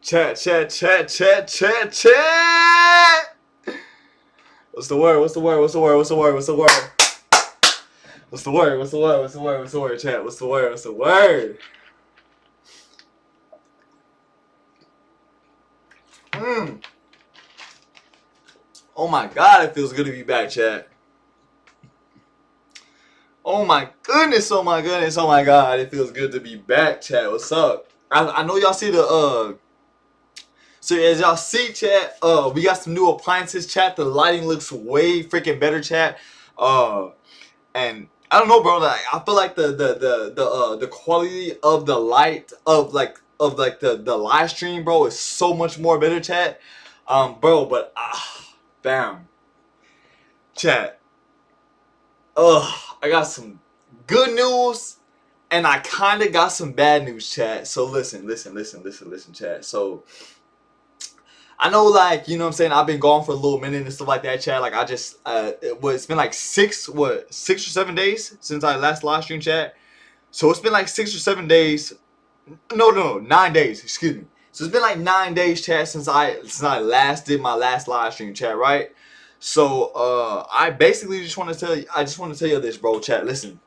Chat, chat, chat, chat, chat, chat. What's the word? What's the word? What's the word? What's the word? What's the word? What's the word? What's the word? What's the word? What's the word? Chat. What's the word? What's the word? Mm. Oh my god, it feels good to be back, chat. Oh my goodness, oh my goodness, oh my god, it feels good to be back, chat. What's up? I know y'all see the so as y'all see, chat, we got some new appliances, chat. The lighting looks way freaking better, chat. And I don't know, bro. Like, I feel like the quality of the light of the live stream, bro, is so much more better, chat. Bro, but bam, chat. I got some good news, and I kind of got some bad news, chat. So listen, chat. So I know, like, you know what I'm saying, I've been gone for a little minute and stuff like that, chat. Like, I just, it's been like 6 or 7 days since I last live stream, chat. So it's been like 6 or 7 days. No, 9 days, excuse me. So it's been like 9 days, chat, since I last did my last live stream, chat, right? So, I basically just want to tell you this, bro, chat. Listen.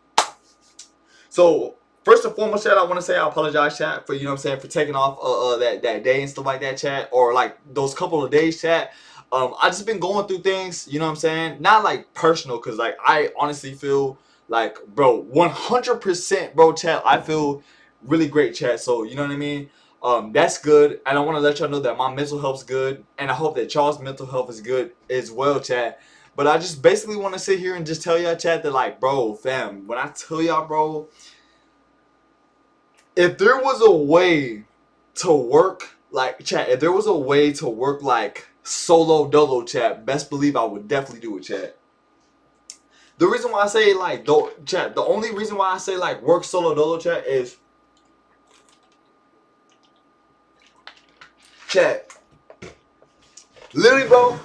So, first and foremost, chat, I want to say I apologize, chat, for, you know what I'm saying, for taking off that day and stuff like that, chat, or like those couple of days, chat. I just been going through things, you know what I'm saying, not like personal, because like I honestly feel like, bro, 100%, bro, chat, I feel really great, chat. So, you know what I mean? That's good, and I want to let y'all know that my mental health's good, and I hope that y'all's mental health is good as well, chat. But I just basically want to sit here and just tell y'all, chat, that like, bro, fam, when I tell y'all, bro, if there was a way to work, like, chat, if there was a way to work like solo dolo, chat, best believe I would definitely do it, chat. The reason why I say like, chat, the only reason why I say like work solo dolo, chat, is, chat, literally, bro,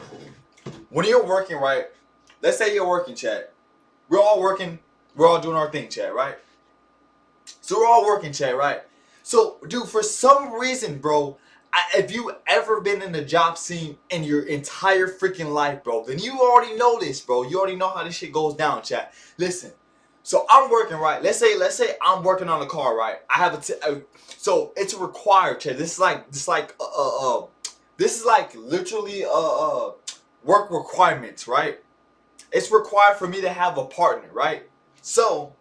when you're working, right, let's say you're working, chat, we're all working, we're all doing our thing, chat, right? So we're all working, chat, right? So, dude, for some reason, bro, if you ever been in the job scene in your entire freaking life, bro, then you already know this, bro. You already know how this shit goes down, chat. Listen. So I'm working, right? Let's say I'm working on a car, right? I have so it's required, chat. This is like literally work requirements, right? It's required for me to have a partner, right? So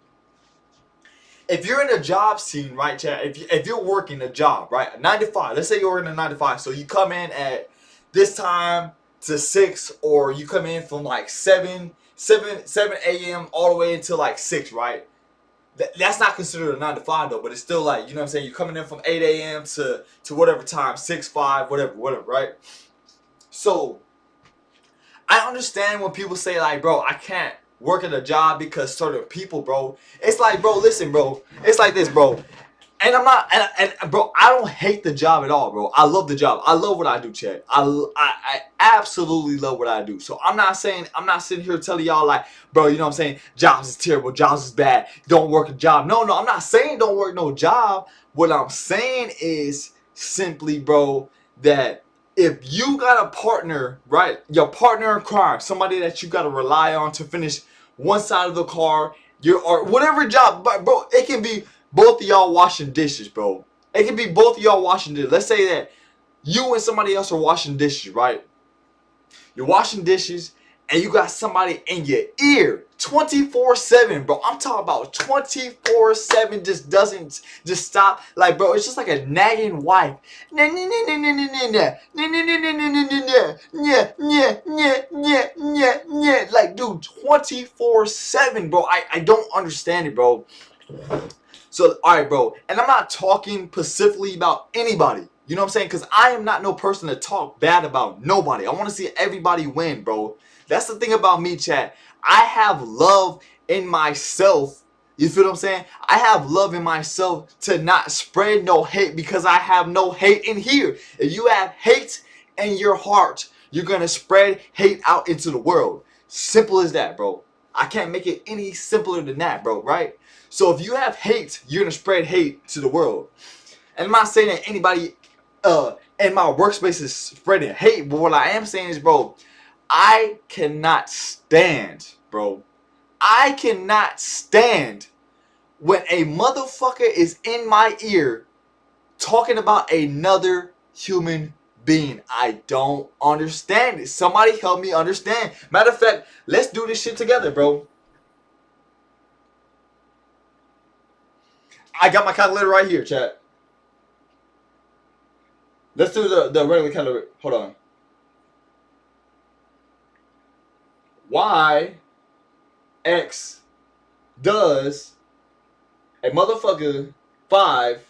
if you're in a job scene, right, chat, if you're working a job, right, 9 to 5, let's say you're working a 9 to 5, so you come in at this time to 6, or you come in from like 7 a.m. all the way until like 6, right? That's not considered a 9 to 5 though, but it's still like, you know what I'm saying, you're coming in from 8 a.m. to whatever time, 6, 5, whatever, right? So I understand when people say like, bro, I can't work at a job because certain people, bro. It's like, bro, listen, bro. It's like this, bro. And I'm not, and bro, I don't hate the job at all, bro. I love the job. I love what I do, Chad. I absolutely love what I do. So I'm not sitting here telling y'all like, bro, you know what I'm saying? Jobs is terrible. Jobs is bad. Don't work a job. No, I'm not saying don't work no job. What I'm saying is simply, bro, that if you got a partner, right? Your partner in crime, somebody that you got to rely on to finish one side of the car, or whatever job, but bro, it can be both of y'all washing dishes, bro. It can be both of y'all washing dishes. Let's say that you and somebody else are washing dishes, right? You're washing dishes and you got somebody in your ear 24/7, bro. I'm talking about 24/7, just doesn't just stop. Like, bro, it's just like a nagging wife. Like, dude, 24/7, bro. I don't understand it, bro. So, alright, bro. And I'm not talking specifically about anybody. You know what I'm saying? Because I am not no person to talk bad about nobody. I want to see everybody win, bro. That's the thing about me, chat. I have love in myself. You feel what I'm saying? I have love in myself to not spread no hate because I have no hate in here. If you have hate in your heart, you're going to spread hate out into the world. Simple as that, bro. I can't make it any simpler than that, bro, right? So if you have hate, you're going to spread hate to the world. And I'm not saying that anybody in my workspace is spreading hate, but what I am saying is, bro, I cannot stand, bro. I cannot stand when a motherfucker is in my ear talking about another human being. I don't understand it. Somebody help me understand. Matter of fact, let's do this shit together, bro. I got my calculator right here, chat. Let's do the regular calculator. Hold on. Y X does a motherfucker 5.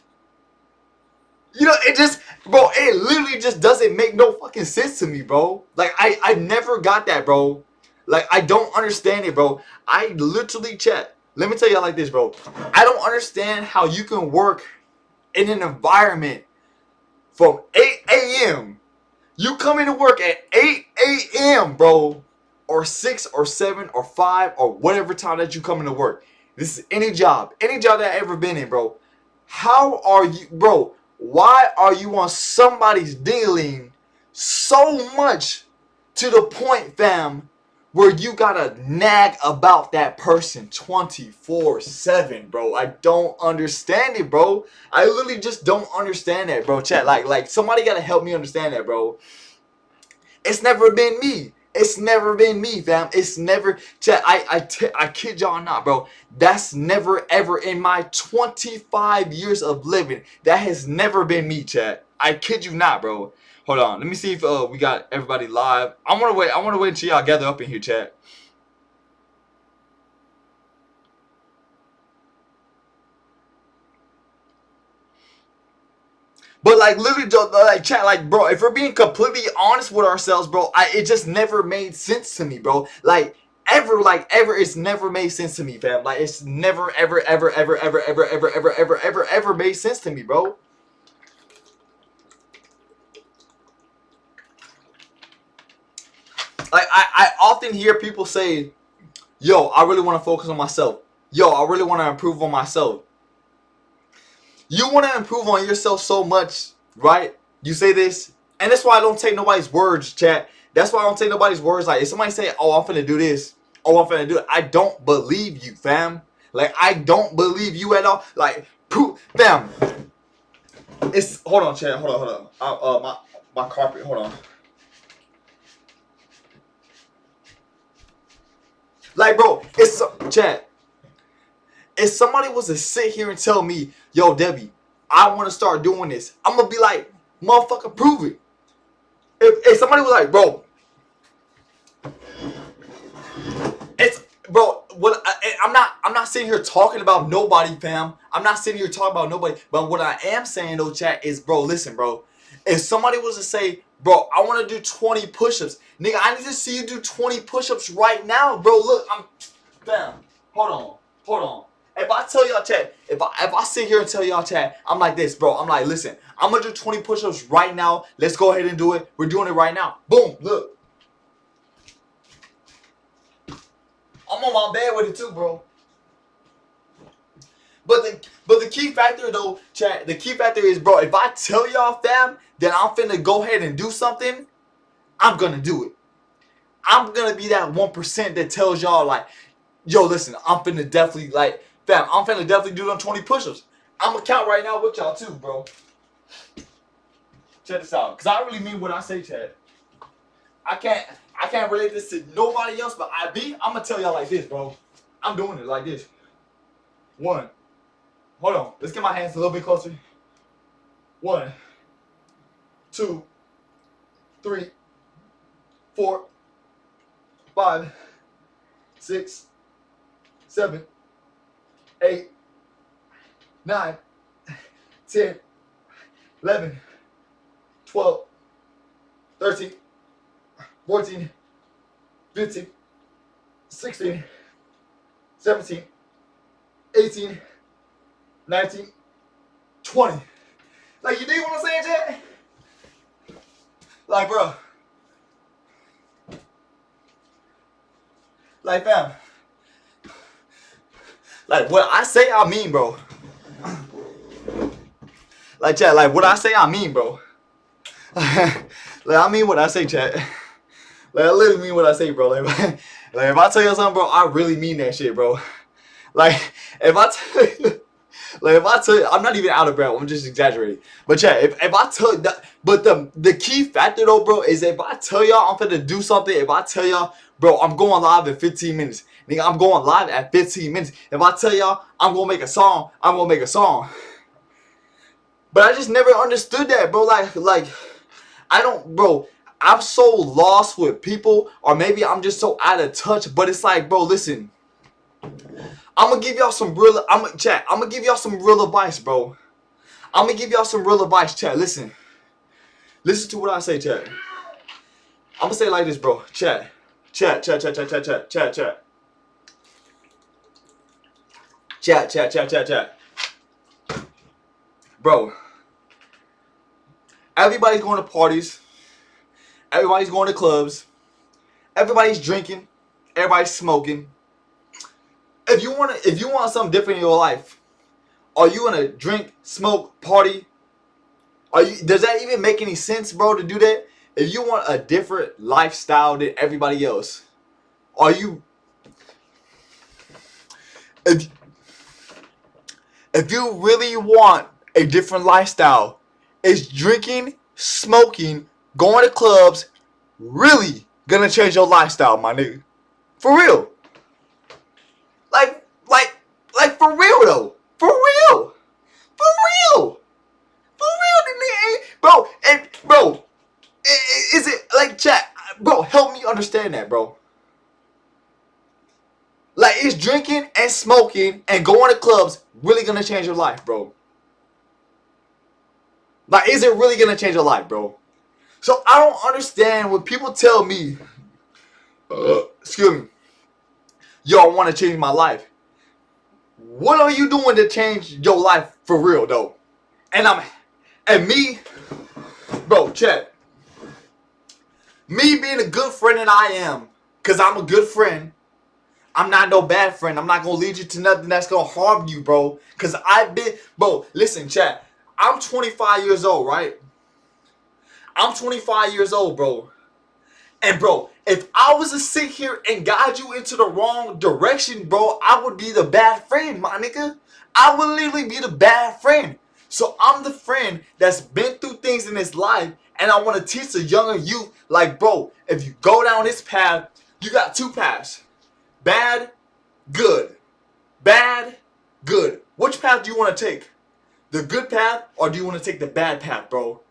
You know, it just, bro, it literally just doesn't make no fucking sense to me, bro. Like, I never got that, bro. Like, I don't understand it, bro. I literally, chat. Let me tell you like this, bro. I don't understand how you can work in an environment from 8 a.m. You come into work at 8 a.m., bro. Or 6 or 7 or 5 or whatever time that you come into work. This is any job that I've ever been in, bro. How are you, bro? Why are you on somebody's dealing so much to the point, fam, where you gotta nag about that person 24/7, bro? I don't understand it, bro. I literally just don't understand that, bro. Chat, like somebody gotta help me understand that, bro. It's never been me. It's never been me, fam. It's never, chat, I kid y'all not, bro. That's never ever in my 25 years of living. That has never been me, chat. I kid you not, bro. Hold on. Let me see if we got everybody live. I want to wait until y'all gather up in here, chat. But like literally, like chat, like bro, if we're being completely honest with ourselves, bro, it just never made sense to me, bro. Like ever, it's never made sense to me, fam. Like it's never, ever made sense to me, bro. Like I often hear people say, "Yo, I really want to focus on myself. Yo, I really want to improve on myself." You want to improve on yourself so much, right? You say this, and that's why I don't take nobody's words, chat. That's why I don't take nobody's words. Like, if somebody say, "Oh, I'm finna do this," "Oh, I'm finna do it," I don't believe you, fam. Like, I don't believe you at all. Like, fam. It's, hold on, chat. Hold on. My carpet. Hold on. Like, bro, it's chat. If somebody was to sit here and tell me, "Yo, Debbie, I want to start doing this," I'm gonna be like, "Motherfucker, prove it." If somebody was like, "Bro, it's bro," what I'm not sitting here talking about nobody, fam. I'm not sitting here talking about nobody. But what I am saying though, chat, is, bro, listen, bro. If somebody was to say, "Bro, I want to do 20 push-ups," nigga, I need to see you do 20 push-ups right now, bro. Look, fam. Hold on. If I tell y'all, chat, if I sit here and tell y'all, chat, I'm like this, bro. I'm like, listen, I'm gonna do 20 push-ups right now. Let's go ahead and do it. We're doing it right now. Boom, look. I'm on my bed with it too, bro. But the key factor though, chat, the key factor is, bro, if I tell y'all, fam, that I'm finna go ahead and do something, I'm gonna do it. I'm gonna be that 1% that tells y'all, like, "Yo, listen, I'm finna definitely, like, fam, I'm finna definitely do them 20 push-ups." I'm gonna count right now with y'all too, bro. Check this out, cause I really mean what I say, chat. I can't relate this to nobody else, but I'm gonna tell y'all like this, bro. I'm doing it like this. 1. Hold on. Let's get my hands a little bit closer. 1, 2, 3, 4, 5, 6, 7, 8, 9, 10, 11, 12, 13, 14, 15, 16, 17, 18, 19, 20. Like, you dig what I'm saying, Chad? Like, bro. Like, fam. Like, what I say, I mean, bro. Like, Chad, like, what I say, I mean, bro. Like, I mean what I say, Chad. Like, I literally mean what I say, bro. Like, if I tell you something, bro, I really mean that shit, bro. Like, if I tell you, like, if I tell you, I'm not even out of breath. I'm just exaggerating. But Chad, if I tell you that, but the key factor though, bro, is if I tell y'all I'm finna do something, if I tell y'all, bro, I'm going live in 15 minutes. Nigga, I'm going live at 15 minutes. If I tell y'all I'm gonna make a song, I'm gonna make a song. But I just never understood that, bro. Like, I don't, bro. I'm so lost with people, or maybe I'm just so out of touch. But it's like, bro, listen. I'm gonna give y'all some real, I'm gonna give y'all some real advice, bro. I'm gonna give y'all some real advice, chat. Listen to what I say, chat. I'm gonna say it like this, bro. Chat. Bro, everybody's going to parties. Everybody's going to clubs. Everybody's drinking. Everybody's smoking. If you want something different in your life, are you gonna drink, smoke, party? Does that even make any sense, bro, to do that? If you want a different lifestyle than everybody else, are you? If you really want a different lifestyle, is drinking, smoking, going to clubs really gonna change your lifestyle, my nigga? For real. Like for real though. For real. For real. For real, bro. And bro, is it like, chat? Bro, help me understand that, bro. Like, is drinking and smoking and going to clubs really gonna change your life, bro? Like, is it really gonna change your life, bro? So I don't understand when people tell me, excuse me, yo, I want to change my life. What are you doing to change your life for real, though? And me, bro, chat. Me being a good friend that I am, because I'm a good friend. I'm not no bad friend. I'm not going to lead you to nothing that's going to harm you, bro. Because bro, listen, chat. I'm 25 years old, right? I'm 25 years old, bro. And, bro, if I was to sit here and guide you into the wrong direction, bro, I would be the bad friend, my nigga. I would literally be the bad friend. So I'm the friend that's been through things in his life, and I want to teach the younger youth, like, bro, if you go down this path, you got two paths. Bad, good. Bad, good. Which path do you want to take? The good path, or do you want to take the bad path, bro?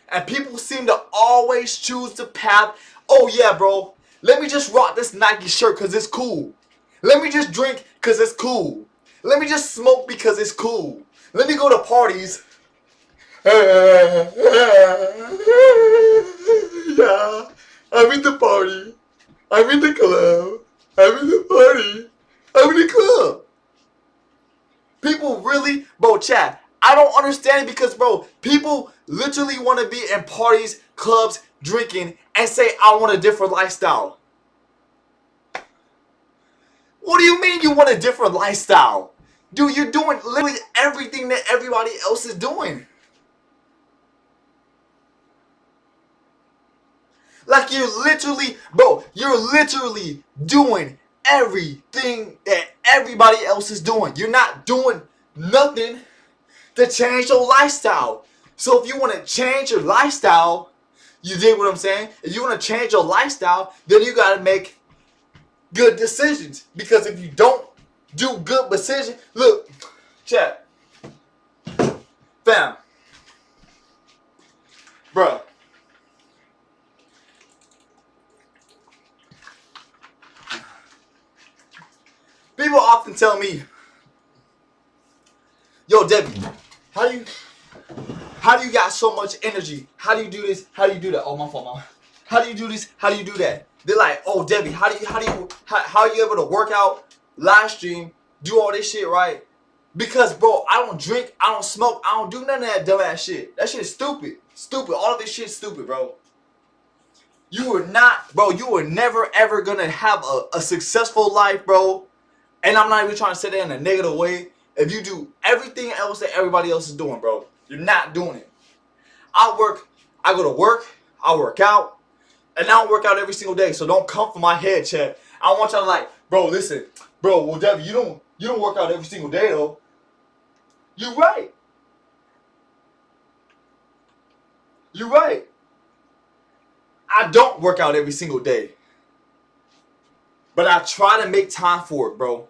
And people seem to always choose the path. Oh yeah, bro. Let me just rock this Nike shirt because it's cool. Let me just drink because it's cool. Let me just smoke because it's cool. Let me go to parties. Yeah, I'm in the party. I'm in the club. I'm in the party. I'm in the club. People really, bro, chat. I don't understand it because, bro, people literally want to be in parties, clubs, drinking, and say, I want a different lifestyle. What do you mean you want a different lifestyle? Dude, you're doing literally everything that everybody else is doing. Like, you're literally doing everything that everybody else is doing. You're not doing nothing to change your lifestyle. So if you want to change your lifestyle, you dig what I'm saying? If you want to change your lifestyle, then you got to make good decisions. Because if you don't do good decisions, look, chat, fam, bruh. People often tell me, yo, Debbie, how How do you got so much energy? How do you do this? How do you do that? Oh, my fault, mama. How do you do this? How do you do that? They're like, oh, Debbie, how are you able to work out, live stream, do all this shit, right? Because, bro, I don't drink, I don't smoke, I don't do none of that dumbass shit. That shit is stupid. Stupid. All of this shit is stupid, bro. You were never ever gonna have a successful life, bro. And I'm not even trying to say that in a negative way. If you do everything else that everybody else is doing, bro, you're not doing it. I go to work, I work out, and I don't work out every single day. So don't come for my head, chat. I want y'all to like, bro, listen, bro, well, Debbie, you don't work out every single day though. You're right. You're right. I don't work out every single day. But I try to make time for it, bro.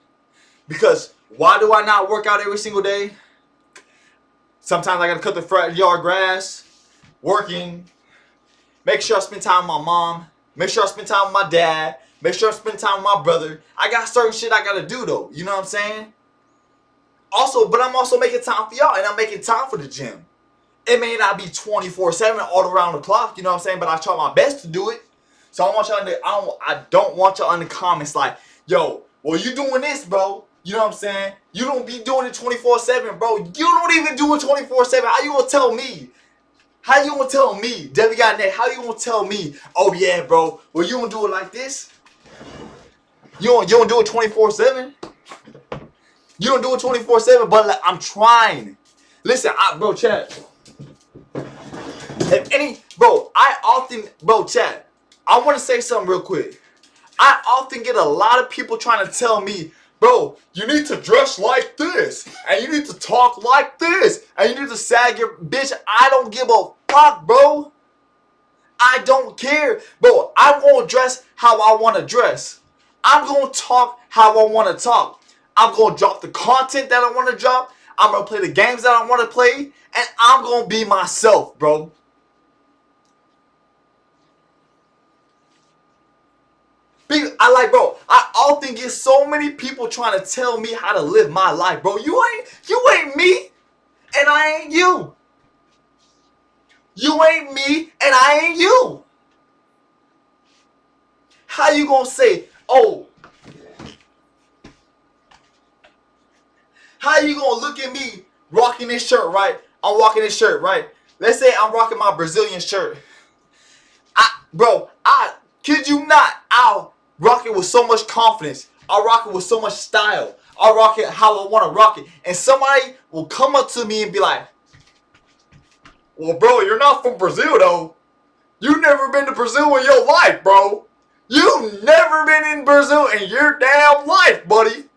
Because why do I not work out every single day? Sometimes I gotta cut the front yard grass, working, make sure I spend time with my mom, make sure I spend time with my dad, make sure I spend time with my brother. I got certain shit I gotta do though, you know what I'm saying? Also, but I'm also making time for y'all, and I'm making time for the gym. It may not be 24/7 all around the clock, you know what I'm saying? But I try my best to do it. So I want y'all in the, I don't want y'all in the comments like, yo, well, you doing this, bro. You know what I'm saying? You don't be doing it 24/7, bro. You don't even do it 24/7. How you gonna tell me? How you gonna tell me? Debbie got net. How you gonna tell me? Oh yeah, bro. Well, you gonna do it like this? You don't do it 24/7? You don't do it 24/7, but like, I'm trying. Listen, bro, chat. Chat. I want to say something real quick. I often get a lot of people trying to tell me, bro, you need to dress like this, and you need to talk like this, and you need to sag your bitch. I don't give a fuck, bro. I don't care, bro. I'm gonna dress how I want to dress. I'm gonna talk how I want to talk. I'm gonna drop the content that I want to drop. I'm gonna play the games that I want to play, and I'm gonna be myself, bro. Bro, I often get so many people trying to tell me how to live my life, bro. You ain't me, and I ain't you. You ain't me, and I ain't you. How you gonna say, oh, how you gonna look at me rocking this shirt, right? I'm rocking this shirt, right? Let's say I'm rocking my Brazilian shirt. I kid you not, I'll rock it with so much confidence. I'll rock it with so much style. I'll rock it how I want to rock it. And somebody will come up to me and be like, well, bro, you're not from Brazil, though. You've never been to Brazil in your life, bro. You've never been in Brazil in your damn life, buddy.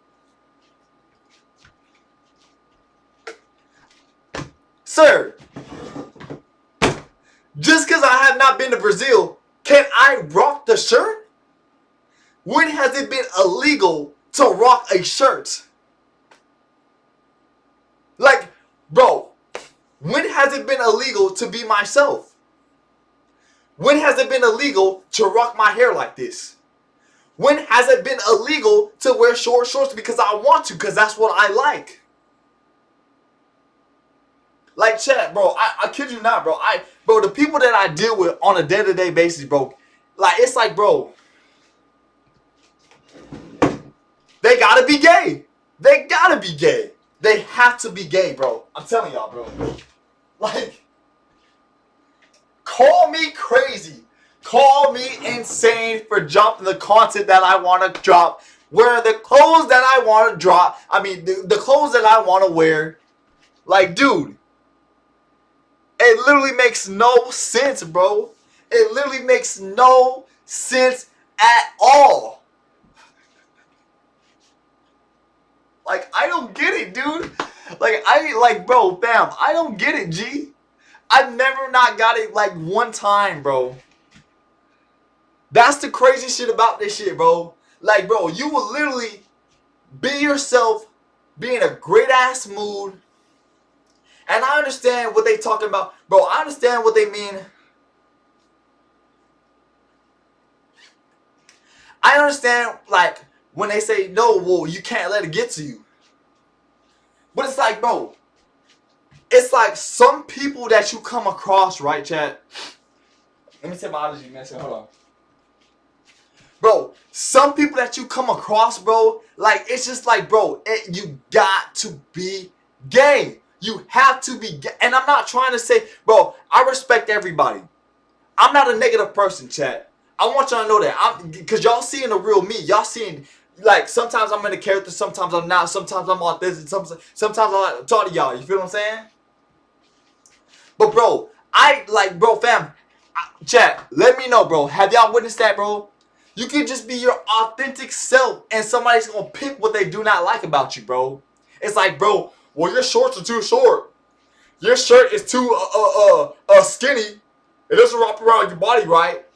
Sir, just because I have not been to Brazil, can I rock the shirt? When has it been illegal to rock a shirt? Like, bro, when has it been illegal to be myself? When has it been illegal to rock my hair like this? When has it been illegal to wear short shorts because I want to, because that's what I like? Like, chat, bro, I kid you not, bro. Bro, the people that I deal with on a day-to-day basis, bro, like, it's like, bro, they gotta be gay. They gotta be gay. They have to be gay, bro. I'm telling y'all, bro. Like, call me crazy. Call me insane for dropping the content that I want to drop. Wear the clothes that I want to drop. I mean, the clothes that I want to wear. Like, dude, it literally makes no sense, bro. It literally makes no sense at all. Like, I don't get it, dude. Bro, fam, I don't get it, G. I've never not got it, like, one time, bro. That's the crazy shit about this shit, bro. Like, bro, you will literally be yourself, be in a great-ass mood. And I understand what they talking about. Bro, I understand what they mean. I understand, like, when they say, no, well, you can't let it get to you. But it's like, bro, it's like some people that you come across, right, chat? Let me take my allergy medicine. Hold on. Bro, some people that you come across, bro, like, it's just like, bro, you got to be gay. You have to be gay. And I'm not trying to say, bro, I respect everybody. I'm not a negative person, chat. I want y'all to know that. Because y'all seeing the real me. Y'all seeing, like, sometimes I'm in a character, sometimes I'm not, sometimes I'm autistic, sometimes I like to talk to y'all. You feel what I'm saying? But, bro, fam, chat, let me know, bro. Have y'all witnessed that, bro? You can just be your authentic self, and somebody's gonna pick what they do not like about you, bro. It's like, bro, well, your shorts are too short. Your shirt is too skinny. It doesn't wrap around your body right.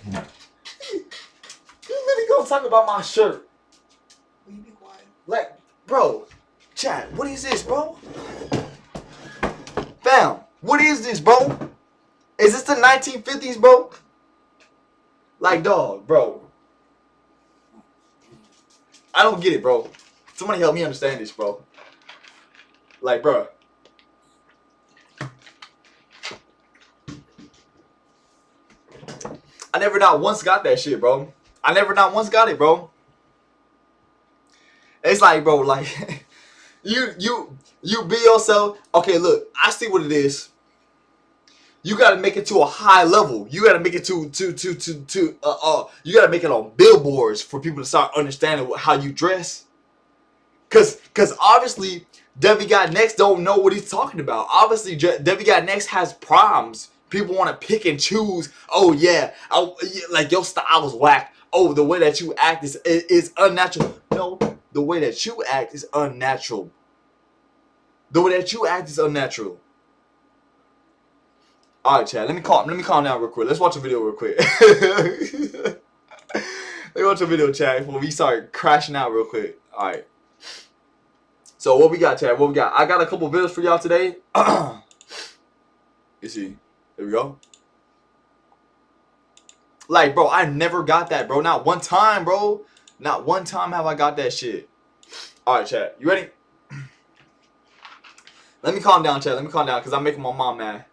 You really gonna talk about my shirt? Will you be quiet? Like, bro, chat, what is this, bro? Fam, what is this, bro? Is this the 1950s, bro? Like, dog, bro. I don't get it, bro. Somebody help me understand this, bro. Like, bro. I never not once got that shit, bro. I never not once got it, bro. It's like, bro, like, you be yourself. Okay, look, I see what it is. You gotta make it to a high level. You gotta make it you gotta make it on billboards for people to start understanding how you dress. Cause obviously Debbie Got Next don't know what he's talking about. Obviously Debbie Got Next has problems. People want to pick and choose. Oh yeah, like your style is whack. Oh, the way that you act is unnatural. No, the way that you act is unnatural. The way that you act is unnatural. Alright, Chad, let me calm down real quick. Let's watch a video real quick. Let's watch a video, Chad, before we start crashing out real quick. Alright. So what we got, Chad? What we got? I got a couple videos for y'all today. You see. There we go. Like, bro, I never got that, bro. Not one time, bro. Not one time have I got that shit. Alright, Chad. You ready? Let me calm down, Chad. Let me calm down, because I'm making my mom mad.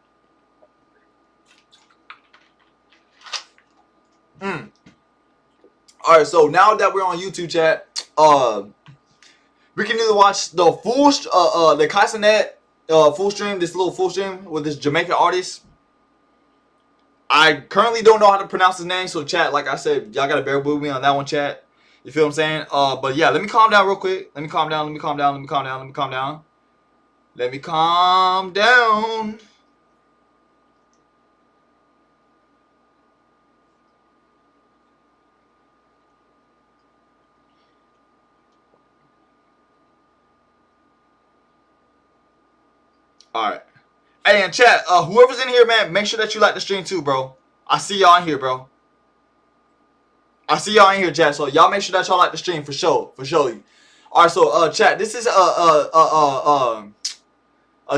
Alright, so now that we're on YouTube, chat, we can either watch the full, the Kaisenet full stream, this little full stream with this Jamaican artist. I currently don't know how to pronounce his name, so chat, like I said, y'all gotta bear with me on that one, chat. You feel what I'm saying? But yeah, let me calm down real quick. Let me calm down. Let me calm down. Let me calm down. Let me calm down. Let me calm down. Alright. Hey, and chat, whoever's in here, man, make sure that you like the stream too, bro. I see y'all in here, bro. I see y'all in here, chat. So y'all make sure that y'all like the stream for sure. For surely. Alright, so chat, this is a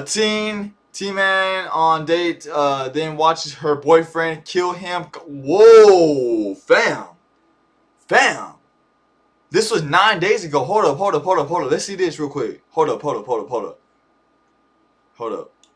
T-man on date, then watches her boyfriend kill him. Whoa, fam. Fam. This was 9 days ago. Hold up. Let's see this real quick. Hold up.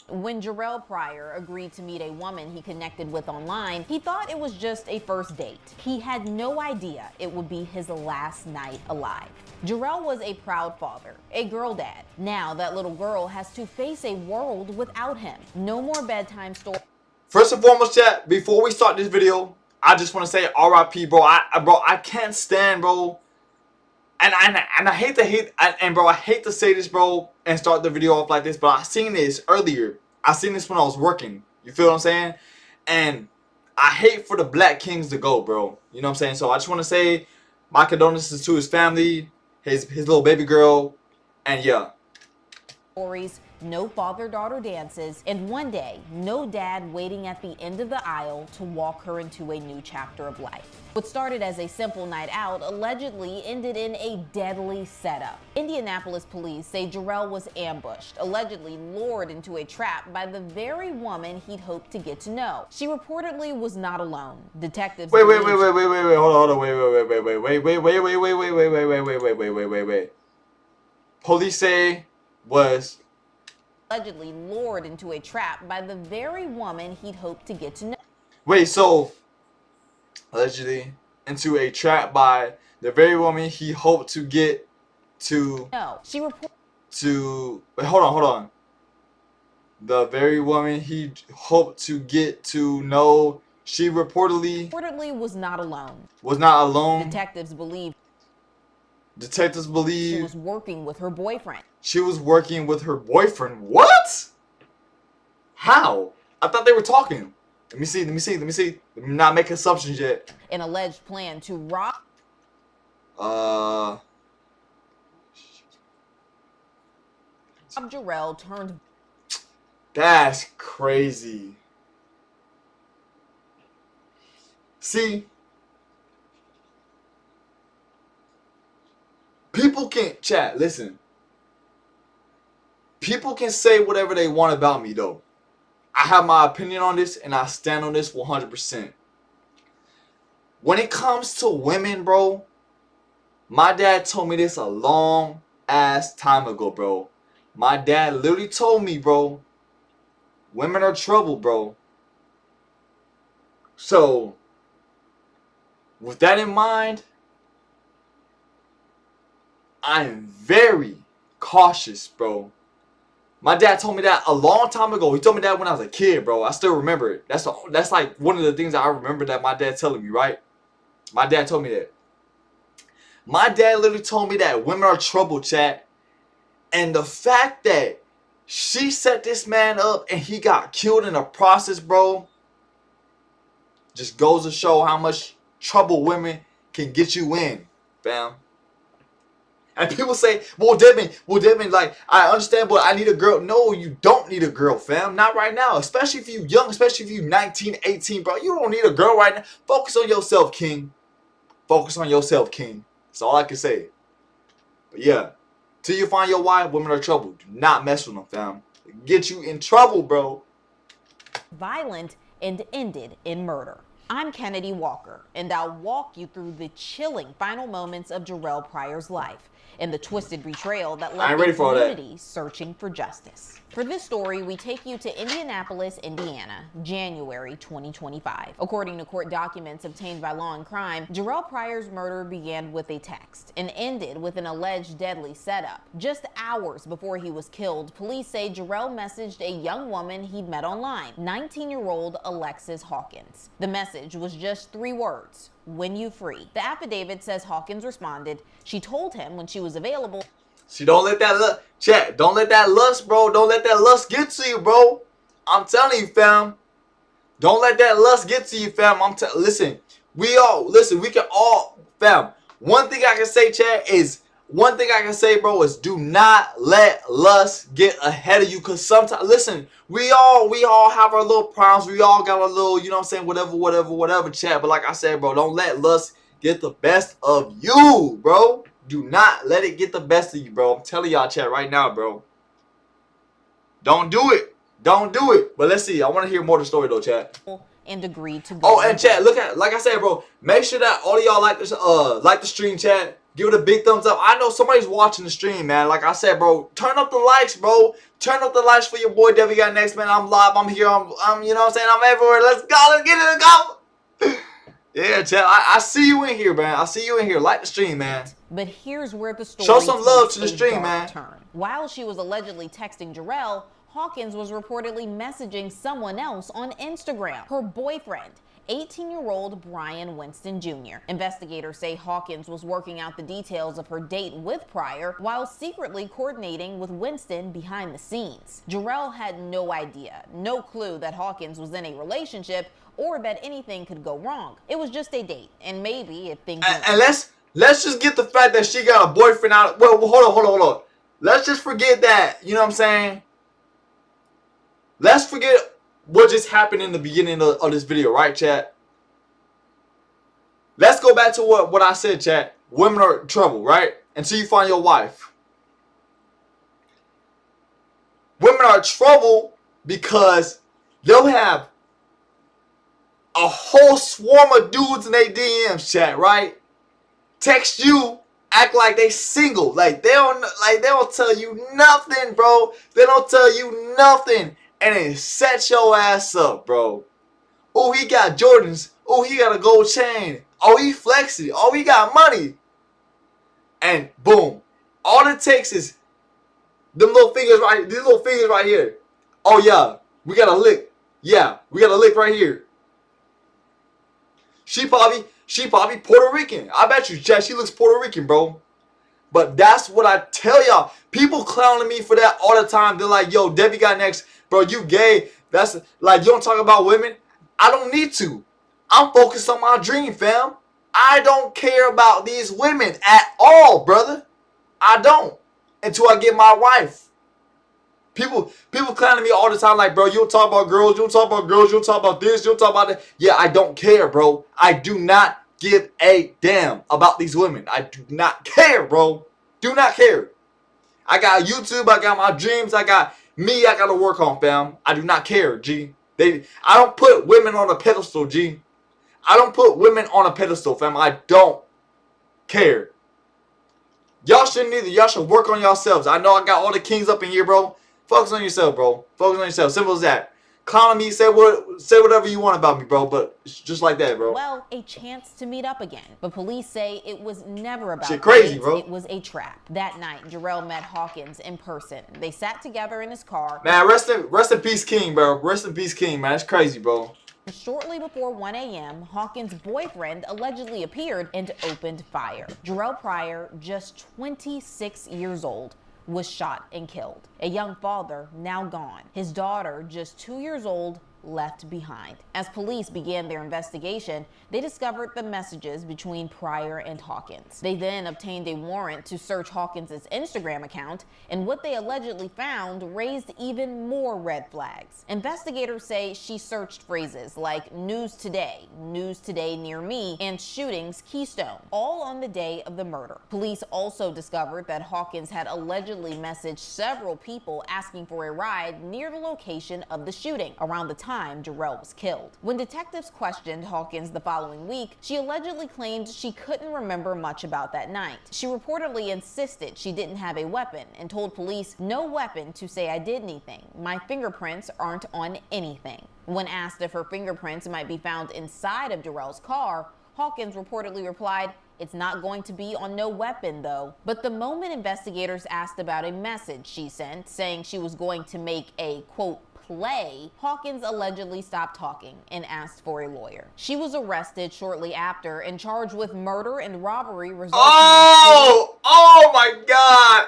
When Jarrell Pryor agreed to meet a woman he connected with online, he thought it was just a first date. He had no idea it would be his last night alive. Jarrell was a proud father, a girl dad. Now that little girl has to face a world without him. No more bedtime stories. First and foremost, chat, before we start this video, I just want to say RIP, bro. I can't stand, bro. And I hate to say this, bro, and start the video off like this, but I seen this earlier. I seen this when I was working. You feel what I'm saying? And I hate for the Black Kings to go, bro. You know what I'm saying? So I just want to say my condolences to his family, his little baby girl, and yeah. Stories, no father-daughter dances, and one day, no dad waiting at the end of the aisle to walk her into a new chapter of life. What started as a simple night out allegedly ended in a deadly setup. Indianapolis police say Jarrell was ambushed, allegedly lured into a trap by the very woman he'd hoped to get to know. She reportedly was not alone. Detectives Wait, hold on, wait. police say was allegedly lured into a trap by the very woman he'd hoped to get to know. wait, so allegedly into a trap by the very woman he hoped to get to No, she reported wait, hold on. The very woman he hoped to get to know, she reportedly was not alone. was not alone. Detectives believe Detectives she was working with her boyfriend. she was working with her boyfriend. What? How? I thought they were talking. Let me see. Let me not make assumptions yet. An alleged plan to rob Jarrell turned That's crazy. See, people can chat. Listen, people can say whatever they want about me, though. I have my opinion on this, and I stand on this 100%. When it comes to women, bro, my dad told me this a long ass time ago, bro. My dad literally told me, bro, women are trouble, bro. So, with that in mind, I'm very cautious, bro. My dad told me that a long time ago. He told me that when I was a kid, bro. I still remember it. That's like one of the things that I remember that my dad telling me, right? My dad told me that. My dad literally told me that women are trouble, chat. And the fact that she set this man up and he got killed in the process, bro, just goes to show how much trouble women can get you in, fam. And people say, well, Devin, like, I understand, but I need a girl. No, you don't need a girl, fam. Not right now. Especially if you young, especially if you 19, 18, bro. You don't need a girl right now. Focus on yourself, king. Focus on yourself, king. That's all I can say. But yeah, till you find your wife, women are trouble. Do not mess with them, fam. They get you in trouble, bro. violent and ended in murder. I'm Kennedy Walker, and I'll walk you through the chilling final moments of Jarrell Pryor's life and the twisted betrayal that left the community searching for justice. For this story, we take you to Indianapolis, Indiana, January 2025. According to court documents obtained by Law and Crime, Jarrell Pryor's murder began with a text and ended with an alleged deadly setup. Just hours before he was killed, police say Jarrell messaged a young woman he'd met online, 19-year-old Alexis Hawkins. The message was just 3 words: when you free. The affidavit says Hawkins responded. She told him when she was available. See, don't let that chat. Don't let that lust, bro. Don't let that lust get to you, bro. I'm telling you, fam. Don't let that lust get to you, fam. Listen, we can all, fam. One thing I can say, chat, bro, is do not let lust get ahead of you. Cause sometimes, listen, we all have our little problems. We all got our little, you know what I'm saying, whatever, chat. But like I said, bro, don't let lust get the best of you, bro. Do not let it get the best of you, bro. I'm telling y'all, chat, right now, bro. Don't do it. Don't do it. But let's see. I want to hear more of the story, though, chat. And agreed to go. Oh, and chat, look at, like I said, bro, make sure that all of y'all like the stream, chat. Give it a big thumbs up. I know somebody's watching the stream, man. Like I said, bro, turn up the likes, bro. Turn up the likes for your boy Devin Got Next, man. I'm live. I'm here. I'm you know what I'm saying? I'm everywhere. Let's go. Let's get it. Go. Yeah, chat. I see you in here, man. I see you in here. Like the stream, man. But here's where the story show some love to the takes a stream, dark man. turn. While she was allegedly texting Jarrell, Hawkins was reportedly messaging someone else on Instagram, her boyfriend, 18-year-old Brian Winston Jr. Investigators say Hawkins was working out the details of her date with Pryor while secretly coordinating with Winston behind the scenes. Jarrell had no idea, no clue that Hawkins was in a relationship or that anything could go wrong. It was just a date, and maybe if things... And let's just get the fact that she got a boyfriend out. Well, hold on. Let's just forget that. You know what I'm saying? Let's forget what just happened in the beginning of this video, right, chat? Let's go back to what I said, chat. Women are in trouble, right? Until you find your wife. Women are in trouble because they'll have a whole swarm of dudes in their DMs, chat, right? Text you, act like they single. Like they don't tell you nothing, bro. They don't tell you nothing. And it sets your ass up, bro. Oh, he got Jordans. Oh, he got a gold chain. Oh, he flexing. Oh, he got money. And boom. All it takes is these little fingers right here. Oh yeah, we got a lick. Yeah, we got a lick right here. She probably Puerto Rican. I bet you, Chad, she looks Puerto Rican, bro. But that's what I tell y'all. People clowning me for that all the time. They're like, yo, Debbie got next. Bro, you gay. That's like, you don't talk about women. I don't need to. I'm focused on my dream, fam. I don't care about these women at all, brother. I don't. Until I get my wife. People clowning me all the time like, bro, you don't talk about girls. You don't talk about girls. You don't talk about this. You don't talk about that. Yeah, I don't care, bro. I do not give a damn about these women. I do not care, bro. Do not care. I got YouTube. I got my dreams. I got me. I got to work on, fam. I do not care, G. I don't put women on a pedestal, G. I don't put women on a pedestal, fam. I don't care. Y'all shouldn't either. Y'all should work on yourselves. I know I got all the kings up in here, bro. Focus on yourself, bro. Focus on yourself. Simple as that. Clown me, say whatever you want about me, bro. But it's just like that, bro. Well, a chance to meet up again. But police say it was never about shit crazy, dates. Bro. It was a trap. That night, Jarrell met Hawkins in person. They sat together in his car. Man, rest in peace, King, bro. Rest in peace, King, man. It's crazy, bro. Shortly before 1 a.m., Hawkins' boyfriend allegedly appeared and opened fire. Jarrell Pryor, just 26 years old, was shot and killed. A young father, now gone. His daughter, just 2 years old, left behind. As police began their investigation, they discovered the messages between Pryor and Hawkins. They then obtained a warrant to search Hawkins' Instagram account, and what they allegedly found raised even more red flags. Investigators say she searched phrases like news today near me, and shootings Keystone, all on the day of the murder. Police also discovered that Hawkins had allegedly messaged several people asking for a ride near the location of the shooting around the time Jarrell was killed. When detectives questioned Hawkins the following week, she allegedly claimed she couldn't remember much about that night. She reportedly insisted she didn't have a weapon and told police, "No weapon to say I did anything. My fingerprints aren't on anything." When asked if her fingerprints might be found inside of Jarrell's car, Hawkins reportedly replied, "It's not going to be on no weapon, though." But the moment investigators asked about a message she sent saying she was going to make a, quote, play, Hawkins allegedly stopped talking and asked for a lawyer. She was arrested shortly after and charged with murder and robbery resulting Oh my God.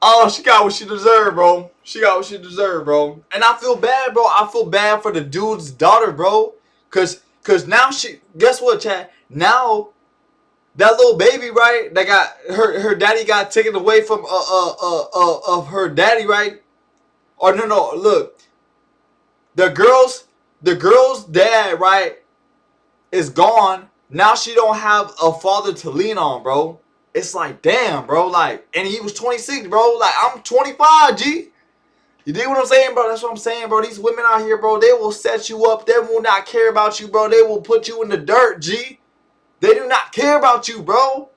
Oh, she got what she deserved, bro. She got what she deserved, bro. And I feel bad, bro. I feel bad for the dude's daughter, bro. Cause now guess what, Chad? Now that little baby, right? That got her daddy got taken away from of her daddy, right? Or no, look. The girl's dad, right, is gone. Now she don't have a father to lean on, bro. It's like, damn, bro. Like, and he was 26, bro. Like, I'm 25, G. You dig what I'm saying, bro? That's what I'm saying, bro. These women out here, bro, they will set you up. They will not care about you, bro. They will put you in the dirt, G. They do not care about you, bro.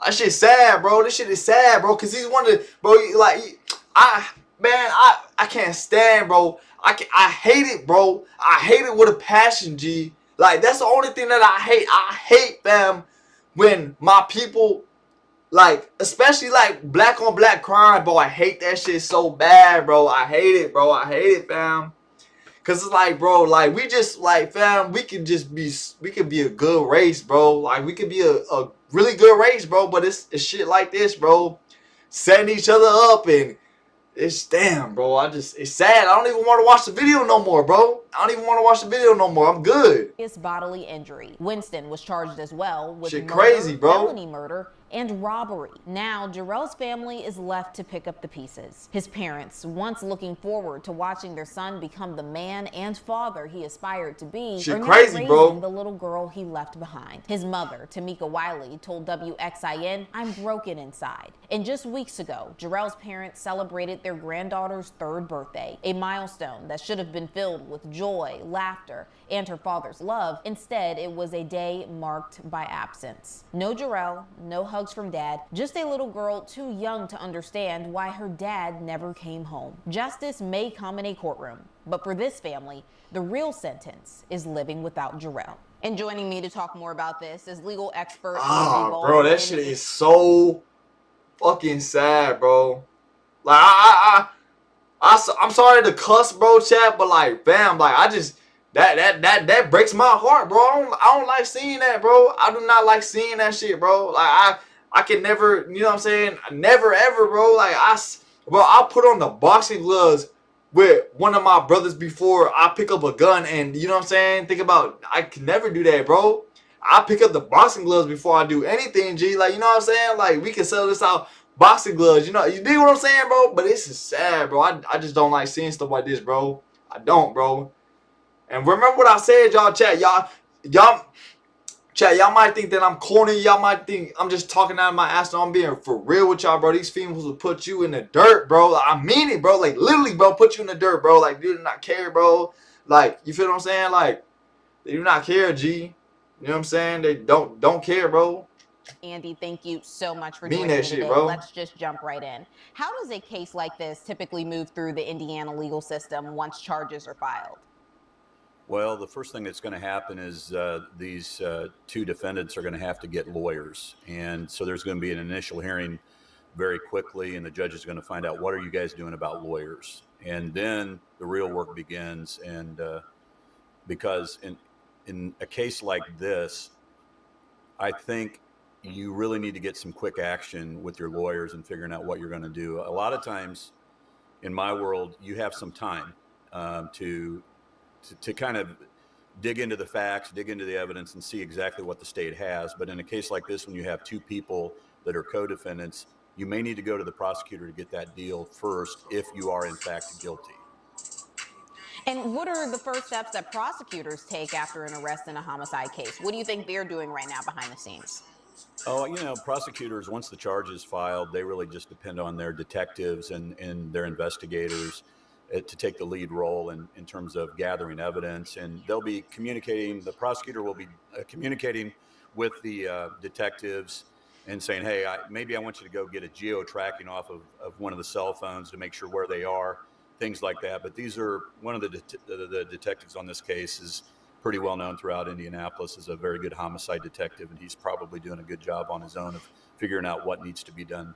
That shit's sad, bro. This shit is sad, bro. Cause he's one of the, bro. Like, I can't stand, bro. I hate it, bro. I hate it with a passion, G. Like, that's the only thing that I hate. I hate, fam, when my people, like, especially like black on black crime, bro. I hate that shit so bad, bro. I hate it, bro. I hate it, fam. Cause it's like, bro, like, we just, like, fam, we could be a good race, bro. Like, we could be a really good race, bro. But it's shit like this, bro. Setting each other up, and it's, damn, bro. It's sad. I don't even want to watch the video no more, bro. I don't even want to watch the video no more. I'm good. Bodily injury. Winston was charged as well with shit murder, crazy, bro. felony murder, and robbery. Now, Jarrell's family is left to pick up the pieces. His parents, once looking forward to watching their son become the man and father he aspired to be, shit are now crazy, raising bro. the little girl he left behind. His mother, Tamika Wiley, told WXIN, "I'm broken inside." And just weeks ago, Jarrell's parents celebrated their granddaughter's 3rd birthday, a milestone that should have been filled with joy, laughter, and her father's love. Instead, it was a day marked by absence. No Jarrell, no hugs from dad, just a little girl too young to understand why her dad never came home. Justice may come in a courtroom, but for this family, the real sentence is living without Jarrell. And joining me to talk more about this is legal expert Andy Baldwin. Bro, that shit is so fucking sad, bro. Like, I'm sorry to cuss, bro, chat, but like, fam, like, I just, that breaks my heart, bro. I don't like seeing that, bro. I do not like seeing that shit, bro. Like, I can never, you know what I'm saying? Never, ever, bro. Like, I'll put on the boxing gloves with one of my brothers before I pick up a gun, and you know what I'm saying? Think about, I can never do that, bro. I pick up the boxing gloves before I do anything, G. Like, you know what I'm saying? Like, we can sell this out, boxing gloves, you know, you dig what I'm saying, bro? But this is sad, bro. I just don't like seeing stuff like this, bro. I don't, bro. And remember what I said, y'all, chat. Y'all might think that I'm corny. Y'all might think I'm just talking out of my ass. No, I'm being for real with y'all, bro. These females will put you in the dirt, bro. Like, I mean it, bro. Like, literally, bro, put you in the dirt, bro. Like, they do not care, bro. Like, you feel what I'm saying? Like, they do not care, G. You know what I'm saying? They don't care, bro. Andy, thank you so much for joining me today. Bro. Let's just jump right in. How does a case like this typically move through the Indiana legal system once charges are filed? Well, the first thing that's going to happen is these two defendants are going to have to get lawyers. And so there's going to be an initial hearing very quickly, and the judge is going to find out, what are you guys doing about lawyers? And then the real work begins. And because in a case like this, I think you really need to get some quick action with your lawyers and figuring out what you're going to do. A lot of times in my world, you have some time to kind of dig into the facts, dig into the evidence, and see exactly what the state has. But in a case like this, when you have two people that are co-defendants, you may need to go to the prosecutor to get that deal first if you are in fact guilty. And what are the first steps that prosecutors take after an arrest in a homicide case? What do you think they're doing right now behind the scenes? Oh, you know, prosecutors, once the charge is filed, they really just depend on their detectives and their investigators to take the lead role in terms of gathering evidence. And they'll be communicating, the prosecutor will be communicating with the detectives and saying, hey, maybe I want you to go get a geo-tracking off of one of the cell phones to make sure where they are, things like that. But these are, one of the detectives on this case is pretty well known throughout Indianapolis as a very good homicide detective, and he's probably doing a good job on his own of figuring out what needs to be done.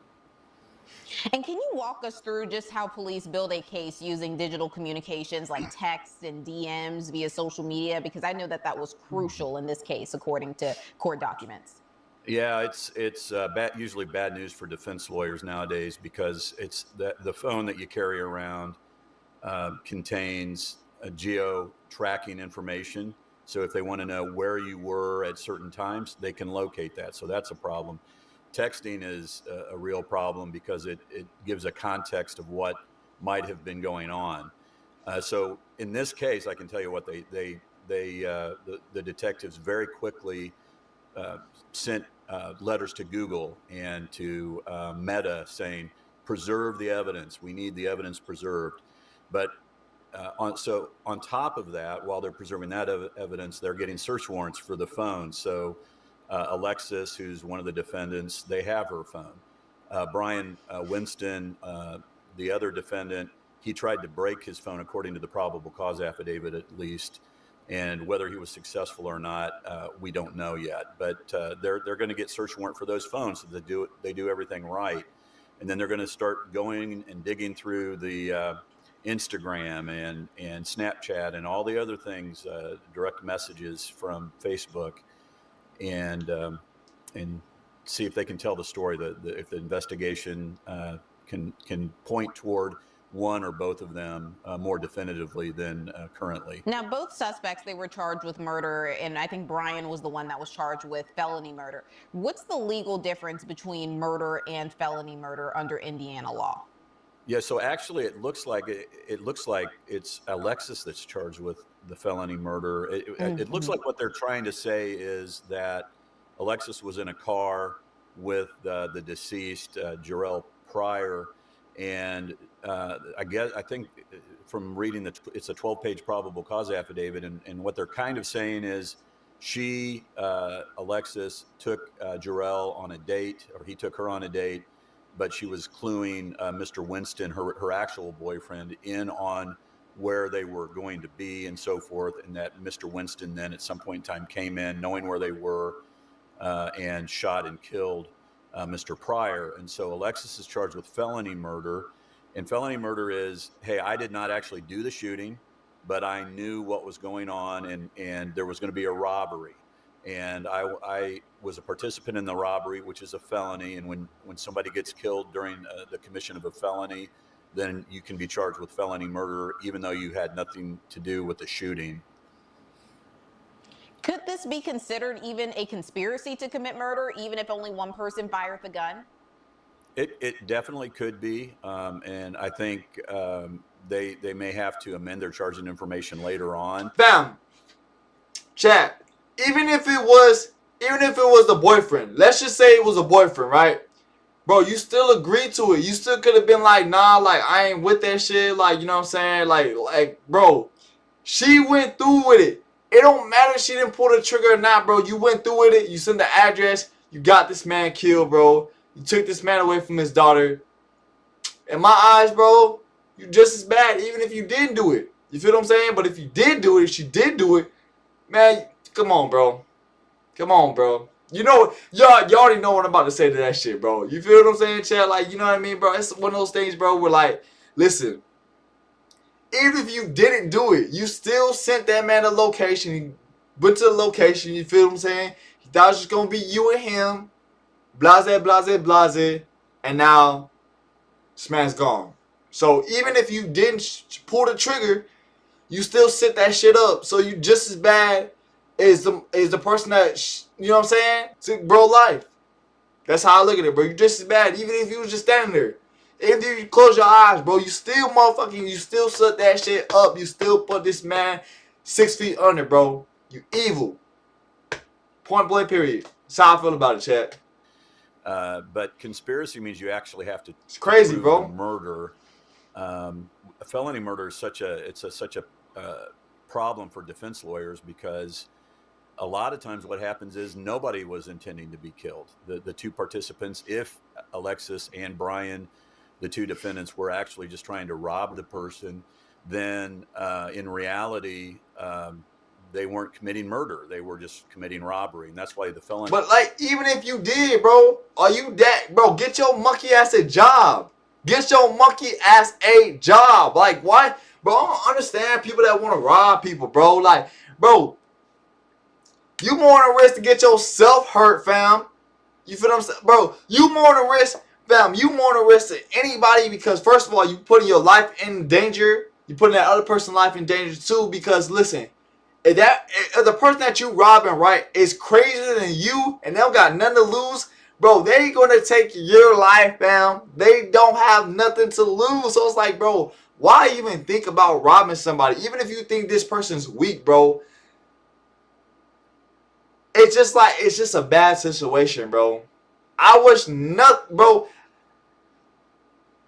And can you walk us through just how police build a case using digital communications like texts and DMs via social media? Because I know that was crucial in this case, according to court documents. Yeah, it's usually bad news for defense lawyers nowadays, because it's the phone that you carry around contains a geo-tracking information. So if they want to know where you were at certain times, they can locate that. So that's a problem. Texting is a real problem because it gives a context of what might have been going on. So in this case, I can tell you what the detectives very quickly sent letters to Google and to Meta saying, preserve the evidence. We need the evidence preserved. But on top of that, while they're preserving that evidence, they're getting search warrants for the phone. So Alexis, who's one of the defendants, they have her phone. Brian Winston, the other defendant, he tried to break his phone, according to the probable cause affidavit at least. And whether he was successful or not, we don't know yet. But they're going to get search warrant for those phones, so they do everything right. And then they're going to start going and digging through the Instagram and Snapchat and all the other things, direct messages from Facebook, and see if they can tell the story, if the investigation can point toward one or both of them more definitively than currently. Now, both suspects, they were charged with murder, and I think Brian was the one that was charged with felony murder. What's the legal difference between murder and felony murder under Indiana law? Yeah, so actually it looks like it's Alexis that's charged with the felony murder. It looks like what they're trying to say is that Alexis was in a car with the deceased, Jarrell Pryor, And I think from reading it's a 12-page probable cause affidavit, and what they're kind of saying is she, Alexis, took Jarrell on a date, or he took her on a date, but she was cluing Mr. Winston, her actual boyfriend, in on where they were going to be and so forth, and that Mr. Winston then at some point in time came in knowing where they were and shot and killed Mr. Pryor. And so Alexis is charged with felony murder. And felony murder is, hey, I did not actually do the shooting, but I knew what was going on, and there was going to be a robbery. And I was a participant in the robbery, which is a felony. And when somebody gets killed during the commission of a felony, then you can be charged with felony murder, even though you had nothing to do with the shooting. Could this be considered even a conspiracy to commit murder, even if only one person fired the gun? It definitely could be, and I think they may have to amend their charging information later on. Fam, chat. Even if it was the boyfriend, let's just say it was a boyfriend, right? Bro, you still agreed to it. You still could have been like, nah, like I ain't with that shit. Like, you know what I'm saying? Like, bro, she went through with it. It don't matter if she didn't pull the trigger or not, bro. You went through with it. You sent the address. You got this man killed, bro. You took this man away from his daughter. In my eyes, bro, you just as bad, even if you didn't do it. You feel what I'm saying? But if you did do it, if she did do it, man, come on, bro. Come on, bro. You know, y'all already know what I'm about to say to that shit, bro. You feel what I'm saying, Chad? Like, you know what I mean, bro? It's one of those things, bro, where like, listen, even if you didn't do it, you still sent that man a location. He went to the location, you feel what I'm saying? He thought it was just going to be you and him. Blase, blase, blase. And now, this man's gone. So even if you didn't pull the trigger, you still set that shit up. So you just as bad as the person that, you know what I'm saying? Took bro life. That's how I look at it, bro. You just as bad. Even if you was just standing there. Even if you close your eyes, bro, you still you still set that shit up. You still put this man 6 feet under, bro. You evil. Point blank, period. That's how I feel about it, chat. But conspiracy means you actually have to. It's crazy, prove bro. the murder. Felony murder is such a problem for defense lawyers, because a lot of times what happens is nobody was intending to be killed. The two participants, if Alexis and Brian, the two defendants, were actually just trying to rob the person, then in reality, they weren't committing murder. They were just committing robbery. And that's why the felony. But like, even if you did, bro, are you that, bro, get your monkey ass a job. Get your monkey ass a job. Like, why? Bro, I don't understand people that want to rob people, bro. Like, bro, you more on the risk to get yourself hurt, fam. You feel what I'm saying? Bro, you more on the risk, fam. You more on the risk than anybody, because first of all, you putting your life in danger. You putting that other person's life in danger too, because listen, if the person that you robbing, right, is crazier than you and they don't got nothing to lose, bro, they ain't gonna take your life, fam. They don't have nothing to lose. So it's like, bro, why even think about robbing somebody? Even if you think this person's weak, bro, it's just a bad situation, bro. I wish nothing, bro.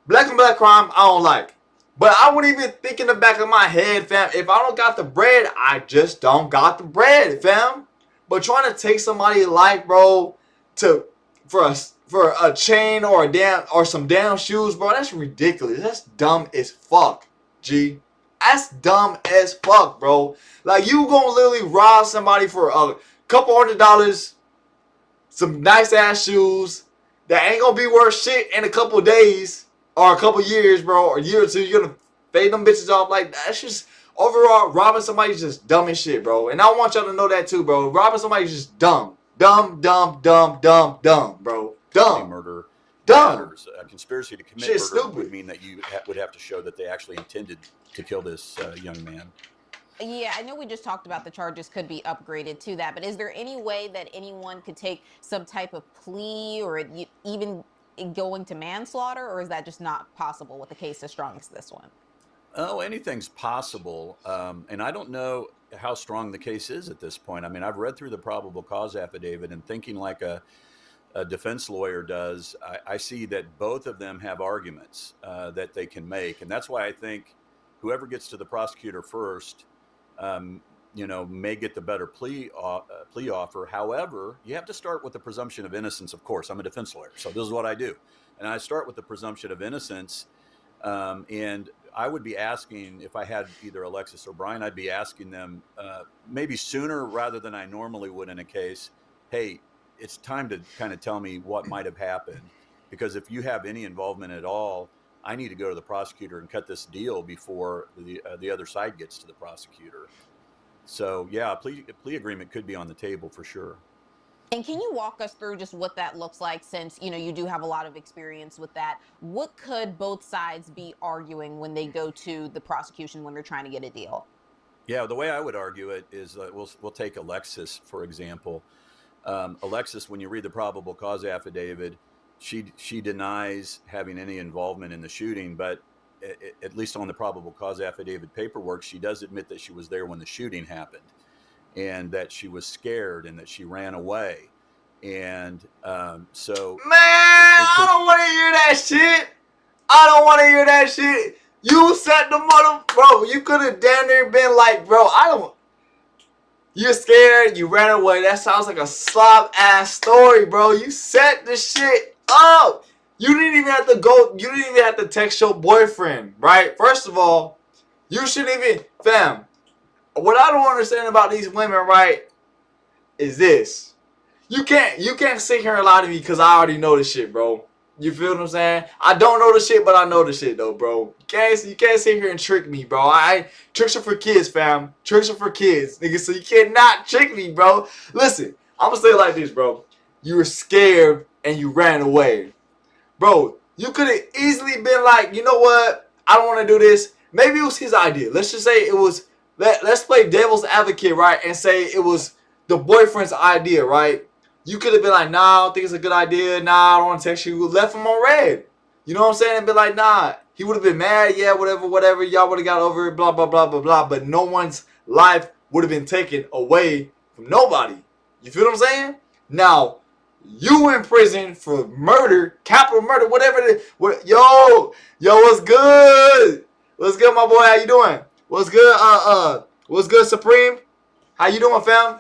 Black on black crime, I don't like. But I wouldn't even think in the back of my head, fam, if I don't got the bread, I just don't got the bread, fam. But trying to take somebody's life, bro, for a chain or some damn shoes, bro, that's ridiculous. That's dumb as fuck, G. That's dumb as fuck, bro. Like, you gonna literally rob somebody for a couple $100, some nice ass shoes that ain't gonna be worth shit in a couple days or a couple years, bro, or a year or two. You're gonna fade them bitches off. Like, that's just, overall, robbing somebody is just dumb as shit, bro. And I want y'all to know that too, bro. Robbing somebody is just dumb. Dumb, bro. Dumb. Murder Dumb. matters. A conspiracy to commit Shit's murder stupid. would mean that you would have to show that they actually intended to kill this young man. Yeah, I know we just talked about the charges could be upgraded to that, but is there any way that anyone could take some type of plea or even going to manslaughter, or is that just not possible with a case as strong as this one? Oh, anything's possible. And I don't know how strong the case is at this point. I mean, I've read through the probable cause affidavit and thinking like a a defense lawyer does, I see that both of them have arguments that they can make. And that's why I think whoever gets to the prosecutor first, may get the better plea offer. However, you have to start with the presumption of innocence, of course. I'm a defense lawyer, so this is what I do. And I start with the presumption of innocence. And I would be asking, if I had either Alexis or Brian, I'd be asking them maybe sooner rather than I normally would in a case, hey, it's time to kind of tell me what might have happened. Because if you have any involvement at all, I need to go to the prosecutor and cut this deal before the other side gets to the prosecutor. So, yeah, a plea agreement could be on the table for sure. And can you walk us through just what that looks like, since you do have a lot of experience with that? What could both sides be arguing when they go to the prosecution when they're trying to get a deal? Yeah, the way I would argue it is we'll take Alexis, for example. Alexis, when you read the probable cause affidavit, she denies having any involvement in the shooting, but at least on the probable cause affidavit paperwork, she does admit that she was there when the shooting happened, and that she was scared and that she ran away. And so, Man, I don't want to hear that shit. I don't want to hear that shit. You set the mother, bro. You could have damn near been like, bro, you're scared, you ran away. That sounds like a slob ass story, bro. You set the shit up. You didn't even have to text your boyfriend, right? First of all, you shouldn't even, fam. What I don't understand about these women, right, is this. You can't sit here and lie to me because I already know this shit, bro. You feel what I'm saying? I don't know the shit, but I know the shit, though, bro. You can't sit here and trick me, bro. Tricks are for kids, fam. Tricks are for kids, nigga. So you cannot trick me, bro. Listen, I'm gonna say it like this, bro. You were scared and you ran away. Bro, you could have easily been like, you know what? I don't want to do this. Maybe it was his idea. Let's just say it was, let's play devil's advocate, right? And say it was the boyfriend's idea, right? You could have been like, nah, I don't think it's a good idea. Nah, I don't want to text you. You left him on red. You know what I'm saying? And be like, nah. He would have been mad. Yeah, whatever. Y'all would have got over it. Blah, blah, blah, blah, blah. But no one's life would have been taken away from nobody. You feel what I'm saying? Now, you in prison for murder, capital murder, whatever it is. Yo, what's good? What's good, my boy? How you doing? What's good? What's good, Supreme? How you doing, fam?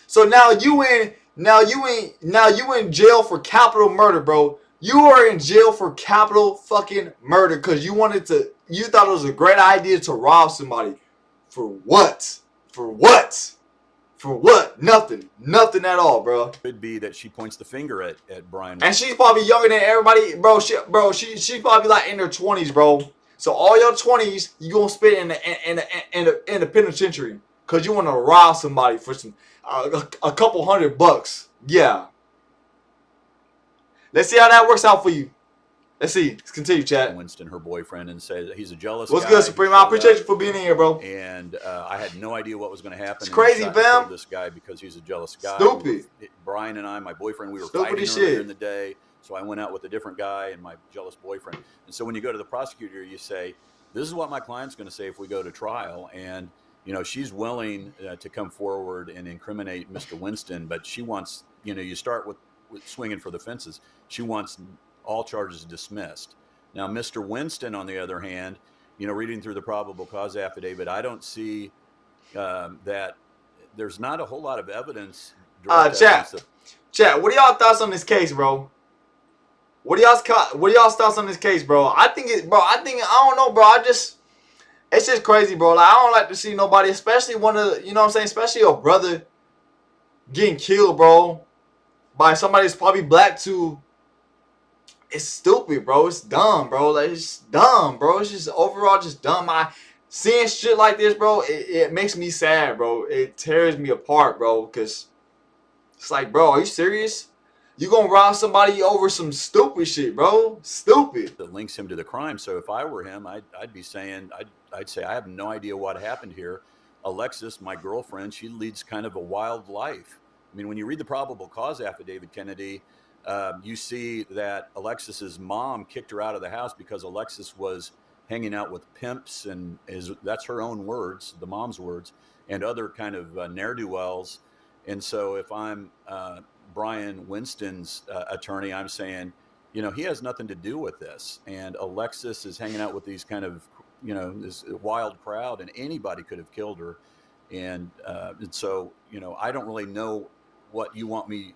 So now you in jail for capital murder, bro. You are in jail for capital fucking murder because you thought it was a great idea to rob somebody. For what? For what? For what? Nothing. Nothing at all, bro. Could be that she points the finger at Brian. And she's probably younger than everybody, bro. She's probably like in her 20s, bro. So all your 20s, you gonna spend in the penitentiary because you want to rob somebody for some a couple $100. Yeah. Let's see how that works out for you. Let's see. Let's continue, chat. Winston, her boyfriend, and says he's a jealous What's guy. good, Supreme? I appreciate you for being in here, bro. And I had no idea what was going to happen. It's crazy, fam. This guy because he's a jealous guy. Stupid. Brian and I, my boyfriend, we were Stupid fighting as earlier shit. in the day. So I went out with a different guy and my jealous boyfriend. And so when you go to the prosecutor, you say, "This is what my client's going to say if we go to trial." And she's willing to come forward and incriminate Mr. Winston, but she wants, you start with swinging for the fences. She wants all charges dismissed. Now, Mr. Winston, on the other hand, reading through the probable cause affidavit, I don't see that there's not a whole lot of evidence. Chat, what are y'all thoughts on this case, bro? What are y'all's thoughts on this case, bro? I don't know, bro. It's just crazy, bro. Like, I don't like to see nobody, especially especially your brother getting killed, bro, by somebody that's probably black too. It's stupid, bro. It's dumb, bro. Like, it's dumb, bro. It's just overall just dumb. Seeing shit like this, bro, it makes me sad, bro. It tears me apart, bro, because it's like, bro, are you serious? You gonna rob somebody over some stupid shit, bro? Stupid. That links him to the crime. So if I were him, I'd be saying, I'd say, I have no idea what happened here. Alexis, my girlfriend, she leads kind of a wild life. I mean, when you read the probable cause affidavit, Kennedy, you see that Alexis's mom kicked her out of the house because Alexis was hanging out with pimps, and that's her own words, the mom's words, and other kind of ne'er-do-wells. And so if I'm Brian Winston's attorney, I'm saying, you know, he has nothing to do with this. And Alexis is hanging out with these kind of, you know, this wild crowd, and anybody could have killed her. And so, you know, I don't really know what you want me.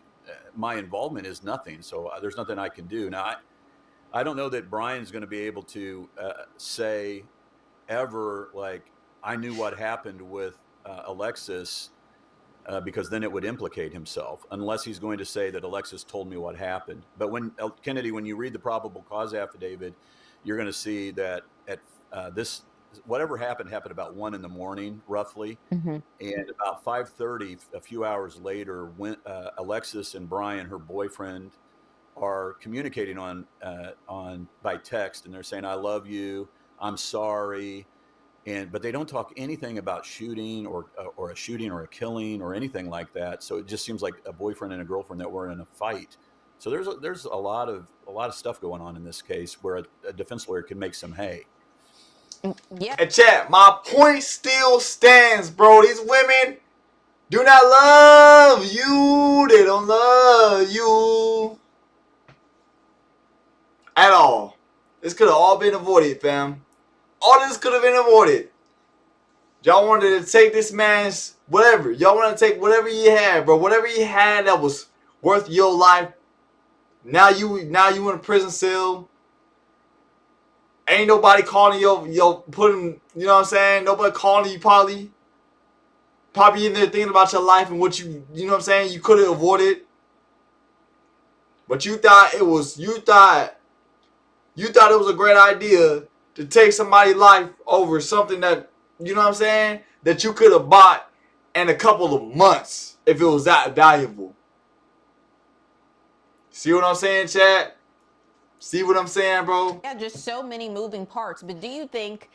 My involvement is nothing. So there's nothing I can do. Now, I don't know that Brian's going to be able to say ever, like, I knew what happened with Alexis, because then it would implicate himself, unless he's going to say that Alexis told me what happened. But when Kennedy, when you read the probable cause affidavit, you're going to see that at this, whatever happened about 1 a.m, roughly. And about 5:30, a few hours later, when Alexis and Brian, her boyfriend, are communicating on by text, and they're saying, "I love you, I'm sorry," but they don't talk anything about shooting or a shooting or a killing or anything like that. So it just seems like a boyfriend and a girlfriend that were in a fight. So there's a lot of stuff going on in this case where a defense lawyer can make some hay. Yeah. And chat, my point still stands, bro. These women do not love you. They don't love you at all. This could have all been avoided, fam. All this could have been avoided. Y'all wanted to take this man's whatever. Y'all want to take whatever he had, bro. Whatever he had that was worth your life. Now you in a prison cell. Ain't nobody calling yo putting, you know what I'm saying? Nobody calling you probably in there thinking about your life and what you know what I'm saying? You could have avoided. But you thought it was a great idea to take somebody's life over something that, you know what I'm saying, that you could have bought in a couple of months if it was that valuable. See what I'm saying, chat? See what I'm saying, bro? Yeah, just so many moving parts. But do you think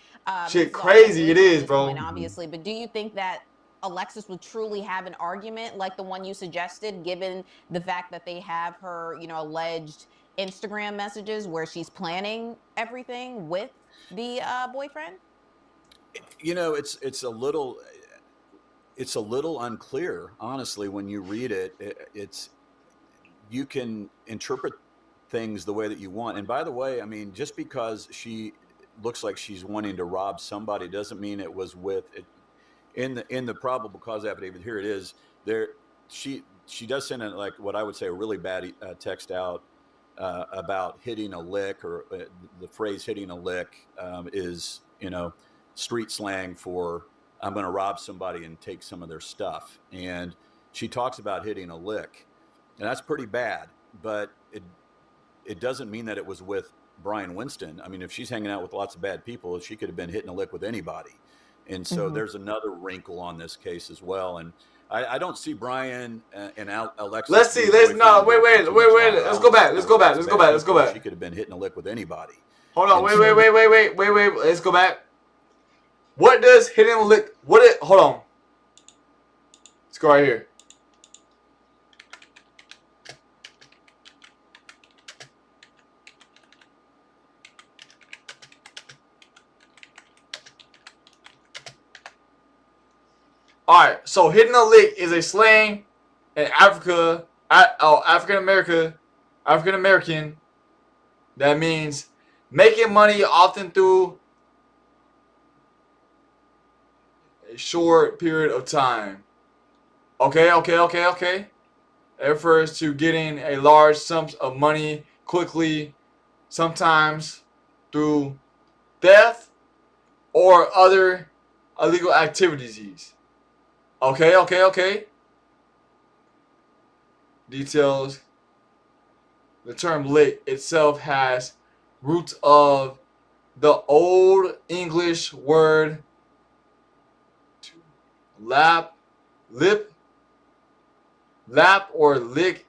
shit crazy it is, bro? Obviously, but do you think that Alexis would truly have an argument like the one you suggested, given the fact that they have her, you know, alleged Instagram messages where she's planning everything with the boyfriend? You know, it's a little unclear, honestly, when you read it. You can interpret things the way that you want. And by the way, I mean, just because she looks like she's wanting to rob somebody doesn't mean it was with it. In the probable cause affidavit, here it is. There, she does send like what I would say a really bad text out about hitting a lick, or the phrase "hitting a lick" is, you know, street slang for I'm going to rob somebody and take some of their stuff. And she talks about hitting a lick, and that's pretty bad. But it doesn't mean that it was with Brian Winston. I mean, if she's hanging out with lots of bad people, she could have been hitting a lick with anybody. And so there's another wrinkle on this case as well. And I don't see Brian and Alexis. Let's see. Wait. Let's go back. She could have been hitting a lick with anybody. Hold on. Wait. Let's go back. What does hitting a lick? Hold on. Let's go right here. Alright, so hitting a lick is a slang in African American that means making money, often through a short period of time. Okay. It refers to getting a large sum of money quickly, sometimes through theft or other illegal activities. Okay. Details. The term lick itself has roots of the Old English word lap or lick.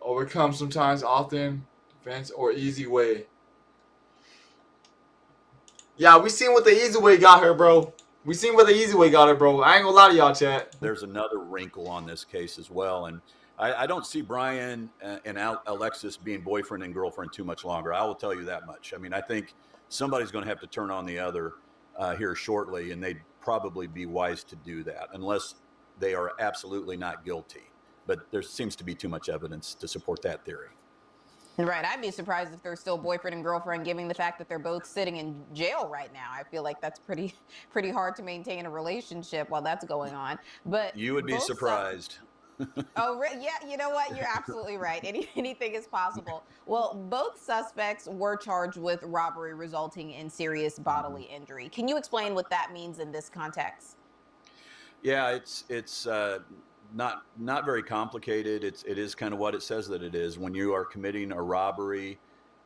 Overcome, sometimes, often, defense, or easy way. Yeah, we seen what the easy way got her, bro. I ain't gonna lie to y'all, chat. There's another wrinkle on this case as well. And I don't see Brian and Alexis being boyfriend and girlfriend too much longer. I will tell you that much. I mean, I think somebody's going to have to turn on the other here shortly, and they'd probably be wise to do that unless they are absolutely not guilty. But there seems to be too much evidence to support that theory. Right. I'd be surprised if they're still boyfriend and girlfriend, given the fact that they're both sitting in jail right now. I feel like that's pretty hard to maintain a relationship while that's going on. But You would be both surprised. Oh, yeah, you know what? You're absolutely right. Anything is possible. Well, both suspects were charged with robbery resulting in serious bodily injury. Can you explain what that means in this context? Yeah, it's not very complicated. It is kind of what it says that it is. When you are committing a robbery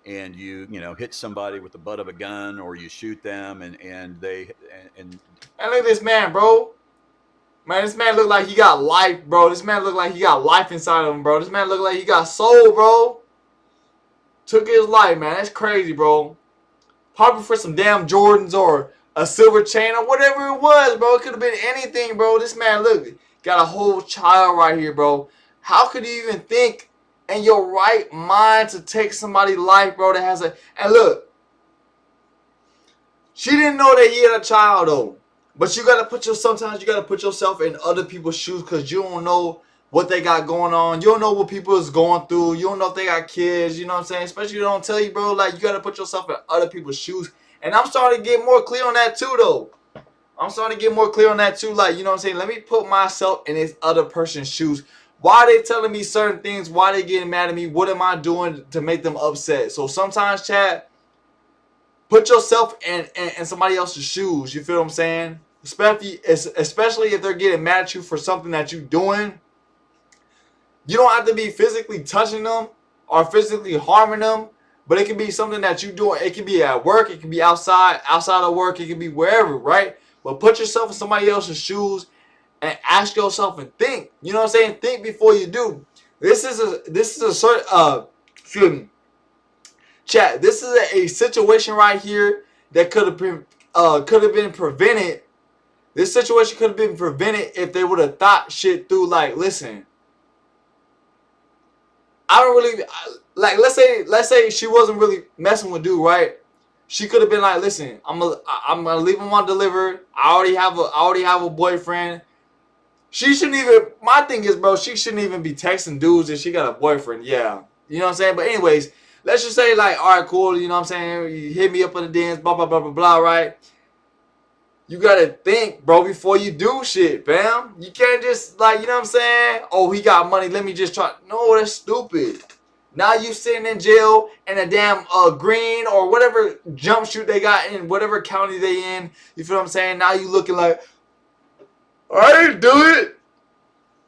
and you hit somebody with the butt of a gun, or you shoot them and And look at this man, bro. Man, this man look like he got life, bro. This man look like he got life inside of him, bro. This man look like he got soul, bro. Took his life, man. That's crazy, bro. Probably for some damn Jordans or a silver chain or whatever it was, bro. It could have been anything, bro. This man, look, got a whole child right here, bro. How could you even think in your right mind to take somebody's life, bro, that has a... And look, she didn't know that he had a child, though. But sometimes you gotta put yourself in other people's shoes, because you don't know what they got going on. You don't know what people is going through. You don't know if they got kids. You know what I'm saying? Especially, they don't tell you, bro. Like, you gotta put yourself in other people's shoes. And I'm starting to get more clear on that too, though. I'm starting to get more clear on that too. Like, you know what I'm saying? Let me put myself in this other person's shoes. Why are they telling me certain things? Why are they getting mad at me? What am I doing to make them upset? So sometimes, Chad, put yourself in somebody else's shoes. You feel what I'm saying? Especially if they're getting mad at you for something that you're doing. You don't have to be physically touching them or physically harming them, but it can be something that you're doing. It can be at work. It can be outside of work. It can be wherever, right? But put yourself in somebody else's shoes and ask yourself and think. You know what I'm saying? Think before you do. This is a certain excuse me. Chat, this is a situation right here that could have been prevented. This situation could have been prevented if they would have thought shit through. Like, listen, I don't really like. Let's say she wasn't really messing with dude, right? She could have been like, listen, I'm gonna leave him undelivered. I already have a boyfriend. She shouldn't even. My thing is, bro, she shouldn't even be texting dudes if she got a boyfriend. Yeah, you know what I'm saying. But anyways, let's just say, like, all right, cool. You know what I'm saying. You hit me up on the dance, blah blah blah blah blah, right? You gotta think, bro, before you do shit, fam. You can't just, like, you know what I'm saying? Oh, he got money, let me just try. No, that's stupid. Now you sitting in jail in a damn green or whatever jump shoot they got in whatever county they in. You feel what I'm saying? Now you looking like, I didn't do it.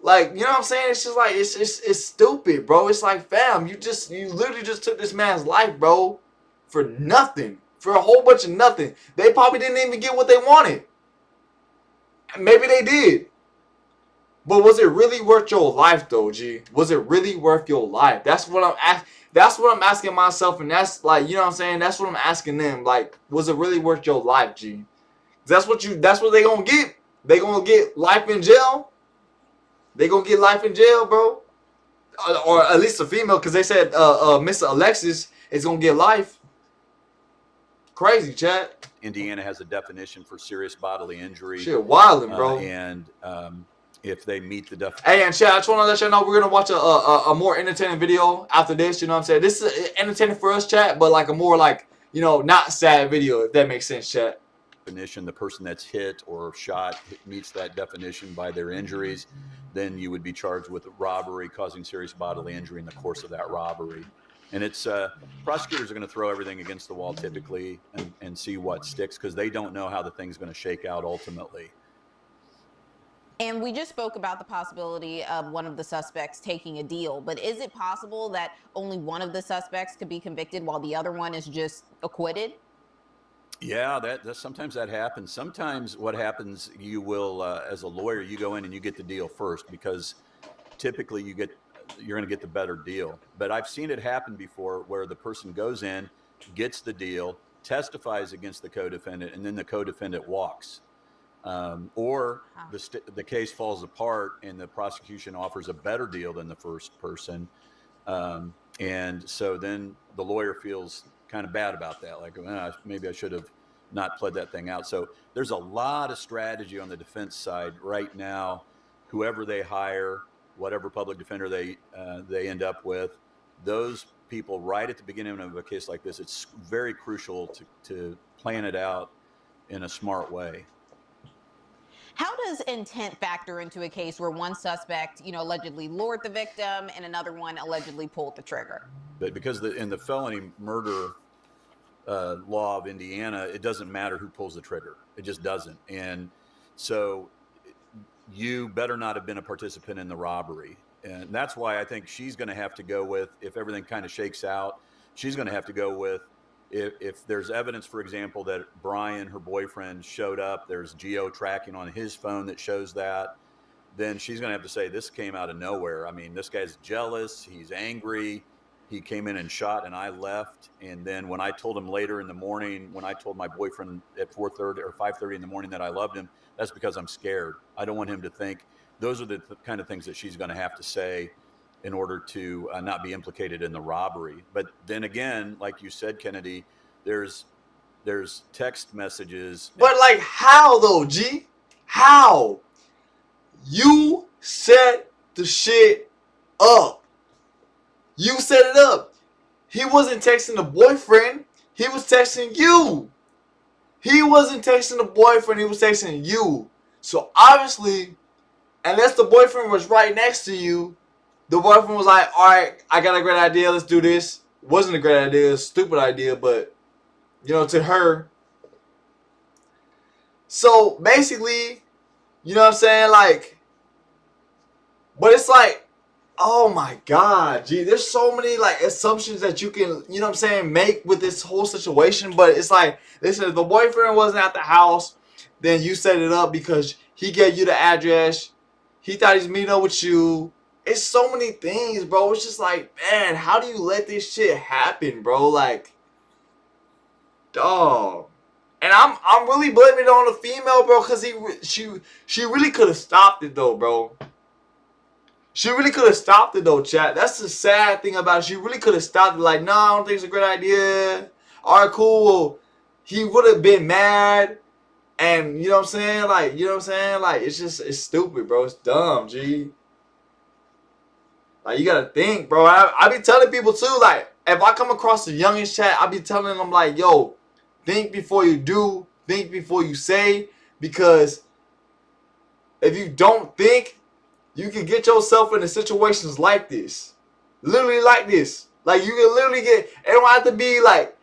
Like, you know what I'm saying? It's just like, it's stupid, bro. It's like, fam, you literally just took this man's life, bro, for nothing. For a whole bunch of nothing. They probably didn't even get what they wanted. Maybe they did. But was it really worth your life, though, G? Was it really worth your life? That's what I'm asking myself, and that's, like, you know what I'm saying? That's what I'm asking them. Like, was it really worth your life, G? That's what they gonna get. They gonna get life in jail. They gonna get life in jail, bro. Or at least a female, because they said Miss Alexis is gonna get life. Crazy, Chad. Indiana has a definition for serious bodily injury. Shit, wildin', bro. And if they meet the definition. Hey, and Chad, I just want to let you know we're gonna watch a more entertaining video after this. You know what I'm saying? This is entertaining for us, Chad, but like a more, like, you know, not sad video, if that makes sense, Chad. Definition, the person that's hit or shot meets that definition by their injuries, then you would be charged with robbery causing serious bodily injury in the course of that robbery. And it's prosecutors are going to throw everything against the wall typically and see what sticks, because they don't know how the thing's going to shake out ultimately. And we just spoke about the possibility of one of the suspects taking a deal, but is it possible that only one of the suspects could be convicted while the other one is just acquitted? Yeah, that sometimes that happens. Sometimes what happens, you will, as a lawyer, you go in and you get the deal first, because typically you're going to get the better deal. But I've seen it happen before where the person goes in, gets the deal, testifies against the co-defendant, and then the co-defendant walks. Or the case falls apart and the prosecution offers a better deal than the first person. And so then the lawyer feels kind of bad about that. Like, maybe I should have not pled that thing out. So there's a lot of strategy on the defense side right now. Whoever they hire, whatever public defender they end up with, those people right at the beginning of a case like this, it's very crucial to plan it out in a smart way. How does intent factor into a case where one suspect, allegedly lured the victim and another one allegedly pulled the trigger? But because in the felony murder law of Indiana, it doesn't matter who pulls the trigger. It just doesn't. And so you better not have been a participant in the robbery. And that's why I think she's going to have to go with, if everything kind of shakes out, she's going to have to go with, if there's evidence, for example, that Brian, her boyfriend, showed up, there's geo tracking on his phone that shows that, then she's going to have to say, this came out of nowhere. I mean, this guy's jealous. He's angry. He came in and shot, and I left. And then when I told him later in the morning, when I told my boyfriend at 4:30 or 5:30 in the morning that I loved him, that's because I'm scared. I don't want him to think. Those are the kind of things that she's going to have to say in order to not be implicated in the robbery. But then again, like you said, Kennedy, there's text messages. But like, how though, G? How? You set the shit up. You set it up. He wasn't texting the boyfriend. He was texting you. He wasn't texting the boyfriend. He was texting you. So obviously, unless the boyfriend was right next to you, the boyfriend was like, all right, I got a great idea. Let's do this. It wasn't a great idea. It was a stupid idea, but, to her. So basically, you know what I'm saying? Like, but it's like, oh my God, gee, there's so many like assumptions that you can, make with this whole situation. But it's like, listen, if the boyfriend wasn't at the house, then you set it up because he gave you the address. He thought he's meeting up with you. It's so many things, bro. It's just like, man, how do you let this shit happen, bro? Like, dog. And I'm really blaming it on the female, bro, because she really could have stopped it though, bro. She really could have stopped it though, chat. That's the sad thing about it. She really could have stopped it. Like, no, I don't think it's a great idea. All right, cool. He would have been mad. And you know what I'm saying? Like, Like, it's stupid, bro. It's dumb, G. Like, you gotta think, bro. I be telling people too, like, if I come across the youngest chat, I be telling them like, yo, think before you do, think before you say, because if you don't think, you can get yourself into situations like this. Literally like this. Like, you can literally it don't have to be like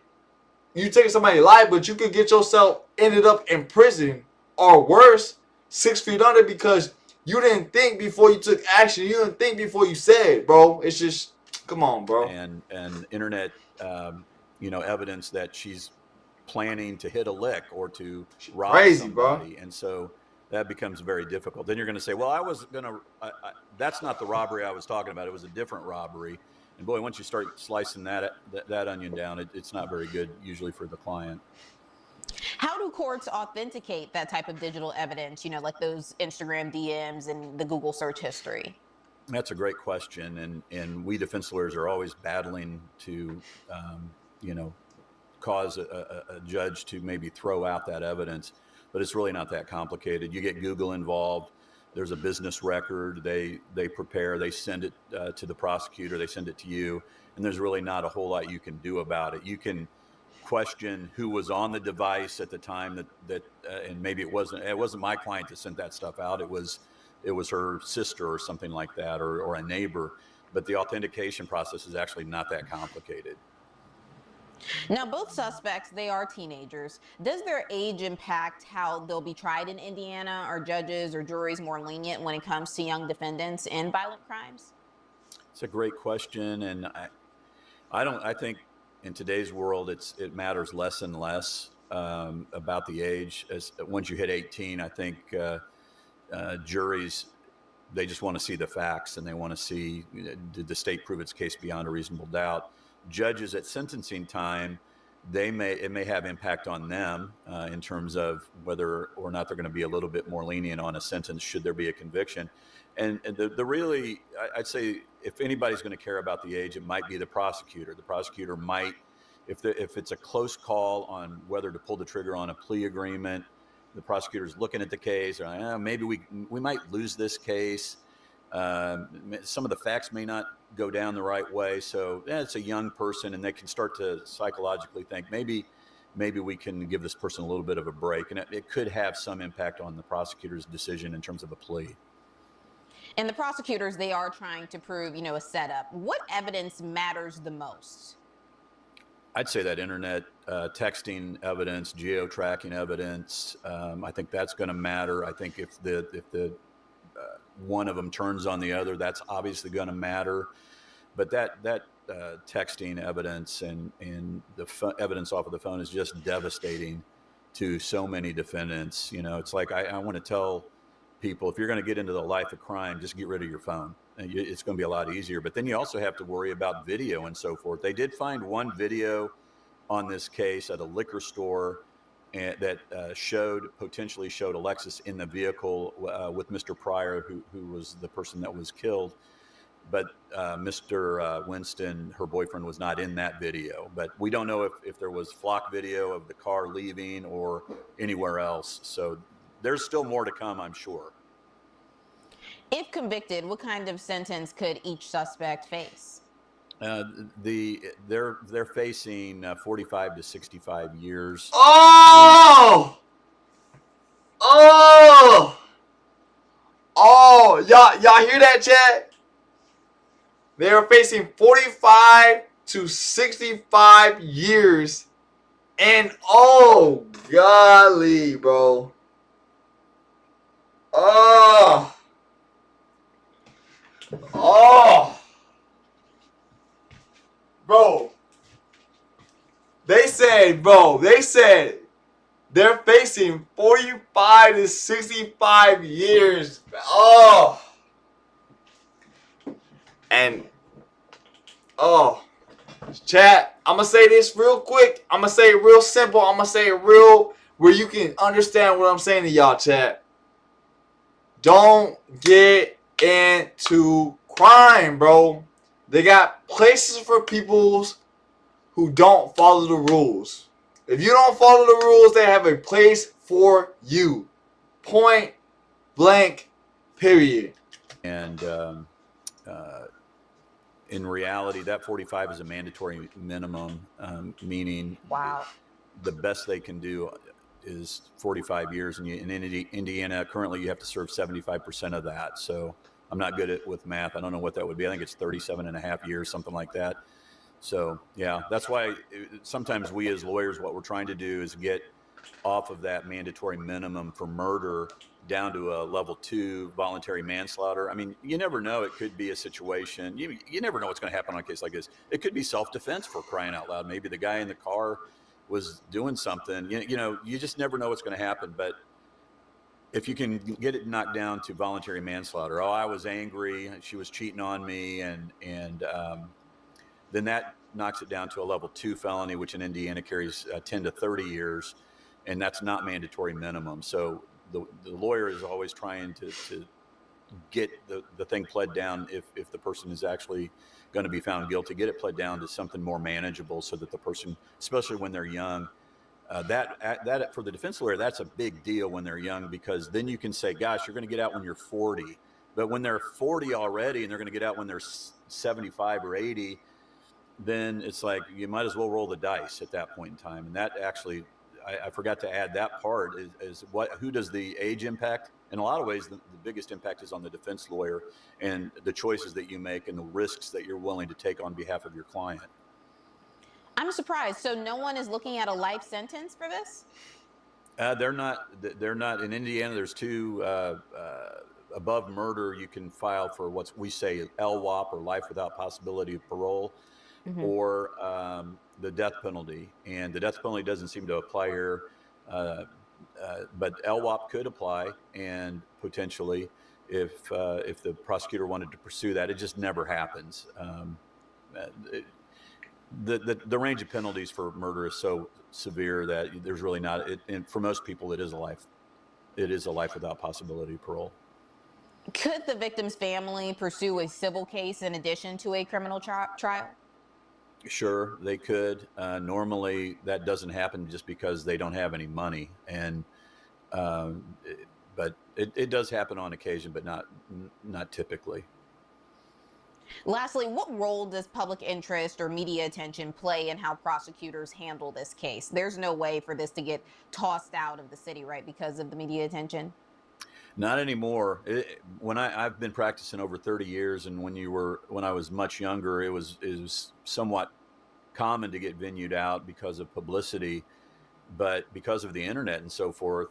you taking somebody's life, but you could get yourself ended up in prison or worse, 6 feet under, because you didn't think before you took action. You didn't think before you said, bro. It's just, come on, bro. And internet, evidence that she's planning to hit a lick or to rob somebody. Bro. And so that becomes very difficult. Then you're going to say, well, I was going to, that's not the robbery I was talking about. It was a different robbery. And boy, once you start slicing that onion down, it's not very good usually for the client. How do courts authenticate that type of digital evidence, like those Instagram DMs and the Google search history? That's a great question. And we defense lawyers are always battling to, cause a judge to maybe throw out that evidence. But it's really not that complicated. You get Google involved. There's a business record. They prepare. They send it to the prosecutor. They send it to you. And there's really not a whole lot you can do about it. You can question who was on the device at the time that and maybe it wasn't my client that sent that stuff out. It was her sister or something like that, or a neighbor. But the authentication process is actually not that complicated. Now, both suspects, they are teenagers. Does their age impact how they'll be tried in Indiana? Are judges or juries more lenient when it comes to young defendants in violent crimes? It's a great question, and I think in today's world it matters less and less about the age. As once you hit 18, I think juries, they just want to see the facts, and they want to see, did the state prove its case beyond a reasonable doubt. Judges at sentencing time, it may have impact on them in terms of whether or not they're going to be a little bit more lenient on a sentence should there be a conviction. And the really, I'd say, if anybody's going to care about the age, it might be the prosecutor. The prosecutor might, if it's a close call on whether to pull the trigger on a plea agreement, the prosecutor's looking at the case, or maybe we might lose this case. Some of the facts may not go down the right way. So it's a young person, and they can start to psychologically think maybe we can give this person a little bit of a break, and it could have some impact on the prosecutor's decision in terms of a plea. And the prosecutors, they are trying to prove, a setup. What evidence matters the most? I'd say that internet texting evidence, geo-tracking evidence. I think that's going to matter. I think if the one of them turns on the other, that's obviously going to matter. But that texting evidence and the evidence off of the phone is just devastating to so many defendants. It's like I want to tell people, if you're going to get into the life of crime, just get rid of your phone. It's going to be a lot easier. But then you also have to worry about video and so forth. They did find one video on this case at a liquor store that potentially showed Alexis in the vehicle with Mr. Pryor, who was the person that was killed. But Mr. Winston, her boyfriend, was not in that video. But we don't know if there was flock video of the car leaving or anywhere else. So there's still more to come, I'm sure. If convicted, what kind of sentence could each suspect face? They're facing 45 to 65 years. Oh! Y'all hear that, chat? They are facing 45 to 65 years. And oh, golly, bro. Oh. Bro. They said they're facing 45 to 65 years. Oh. And, chat, I'm going to say this real quick. I'm going to say it real simple. I'm going to say it real where you can understand what I'm saying to y'all, chat. Don't get into crime, bro. They got places for people who don't follow the rules. If you don't follow the rules, they have a place for you. Point blank, period. And in reality, that 45 is a mandatory minimum, meaning wow, the best they can do is 45 years. And in Indiana, currently you have to serve 75% of that. So I'm not good with math. I don't know what that would be. I think it's 37 and a half years, something like that. So, yeah, that's why sometimes we as lawyers, what we're trying to do is get off of that mandatory minimum for murder down to a level 2 voluntary manslaughter. I mean, you never know. It could be a situation. You never know what's going to happen on a case like this. It could be self-defense, for crying out loud. Maybe the guy in the car was doing something. You just never know what's going to happen. But if you can get it knocked down to voluntary manslaughter, I was angry, she was cheating on me, and then that knocks it down to a level 2 felony, which in Indiana carries 10 to 30 years, and that's not mandatory minimum. So the lawyer is always trying to get the thing pled down if the person is actually going to be found guilty, get it pled down to something more manageable so that the person, especially when they're young, that for the defense lawyer, that's a big deal when they're young, because then you can say, gosh, you're going to get out when you're 40. But when they're 40 already and they're going to get out when they're 75 or 80, then it's like you might as well roll the dice at that point in time. And that actually, I forgot to add that part, is who does the age impact? In a lot of ways, the biggest impact is on the defense lawyer and the choices that you make and the risks that you're willing to take on behalf of your client. I'm surprised. So no one is looking at a life sentence for this? They're not in Indiana. There's 2 above murder. You can file for what we say LWOP, or life without possibility of parole, or the death penalty. And the death penalty doesn't seem to apply here, but LWOP could apply, and potentially if the prosecutor wanted to pursue that. It just never happens. the range of penalties for murder is so severe that there's really not. And for most people, it is a life. It is a life without possibility of parole. Could the victim's family pursue a civil case in addition to a criminal trial? Sure, they could. Normally, that doesn't happen just because they don't have any money, and but it does happen on occasion, but not typically. Lastly, what role does public interest or media attention play in how prosecutors handle this case? There's no way for this to get tossed out of the city, right, because of the media attention? Not anymore. I've been practicing over 30 years, and when I was much younger, it was somewhat common to get venued out because of publicity, but because of the internet and so forth,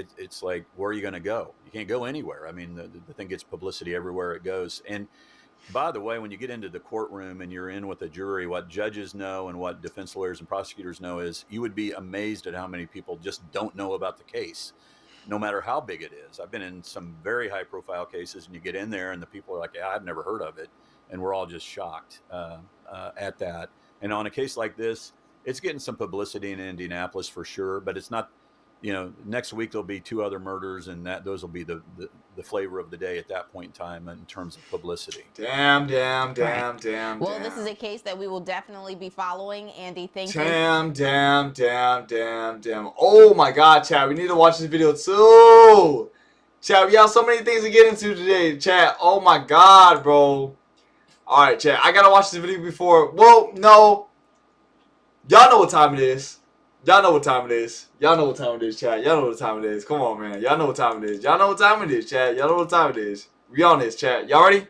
it's like, where are you going to go? You can't go anywhere. I mean, the thing gets publicity everywhere it goes. And by the way, when you get into the courtroom and you're in with a jury, what judges know and what defense lawyers and prosecutors know is you would be amazed at how many people just don't know about the case, no matter how big it is. I've been in some very high profile cases, and you get in there and the people are like, yeah, I've never heard of it. And we're all just shocked at that. And on a case like this, it's getting some publicity in Indianapolis for sure, but it's not, next week there'll be 2 other murders, and those will be the flavor of the day at that point in time in terms of publicity. Damn. Well, this is a case that we will definitely be following. Andy, thank you. Damn. Oh my God, chat. We need to watch this video too. Chat, we got so many things to get into today, chat. Oh my God, bro. All right, chat. I gotta watch this video before. Well, no. Y'all know what time it is. Y'all know what time it is. Y'all know what time it is, chat. Y'all know what time it is. Come on, man. Y'all know what time it is. Y'all know what time it is, chat. Y'all know what time it is. We on this, chat. Y'all ready?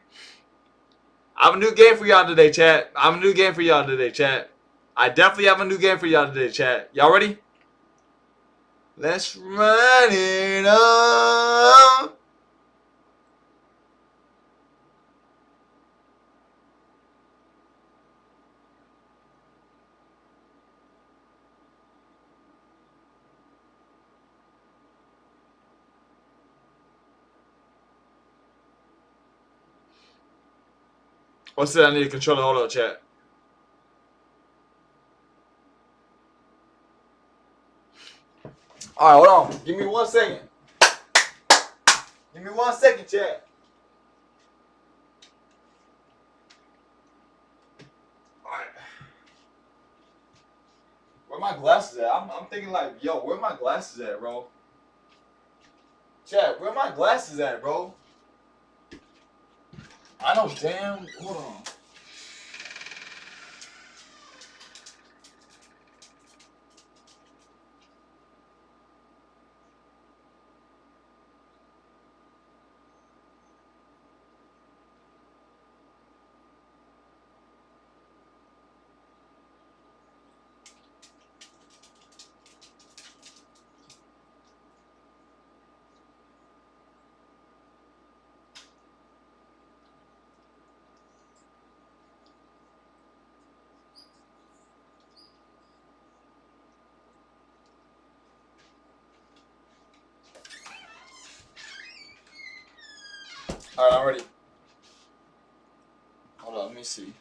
I have a new game for y'all today, chat. I have a new game for y'all today, chat. I definitely have a new game for y'all today, chat. Y'all ready? Let's run it up. What's that? I need a controller. Hold on, chat. All right, hold on. Give me 1 second. Give me 1 second, chat. All right. Where my glasses at? I'm thinking like, yo, where my glasses at, bro? Chat, where my glasses at, bro? I know, damn. Hold on. All right, I'm ready. Hold on, let me see.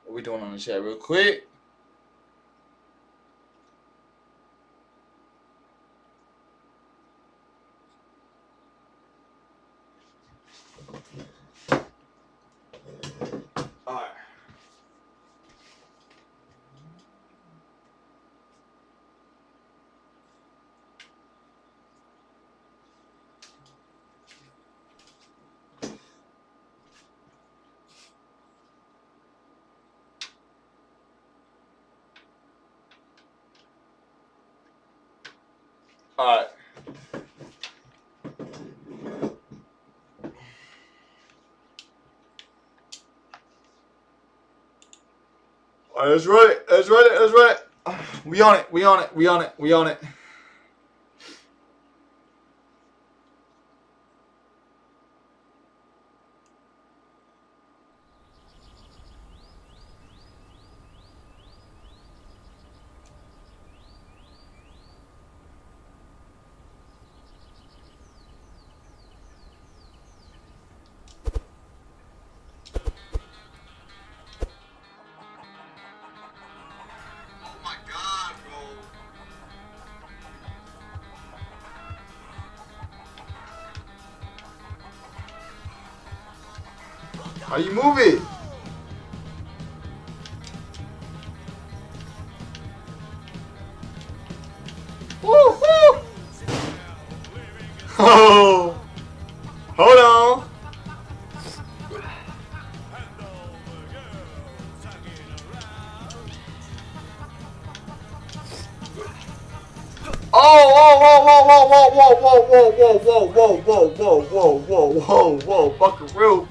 What we doing on the chat real quick? All right. All right. All right, let's run it. Let's run it. Let's run it. We on it. We on it. We on it. We on it. How do you move it? Woo, woo. Oh, hold on. Oh, whoa, Buckaroo.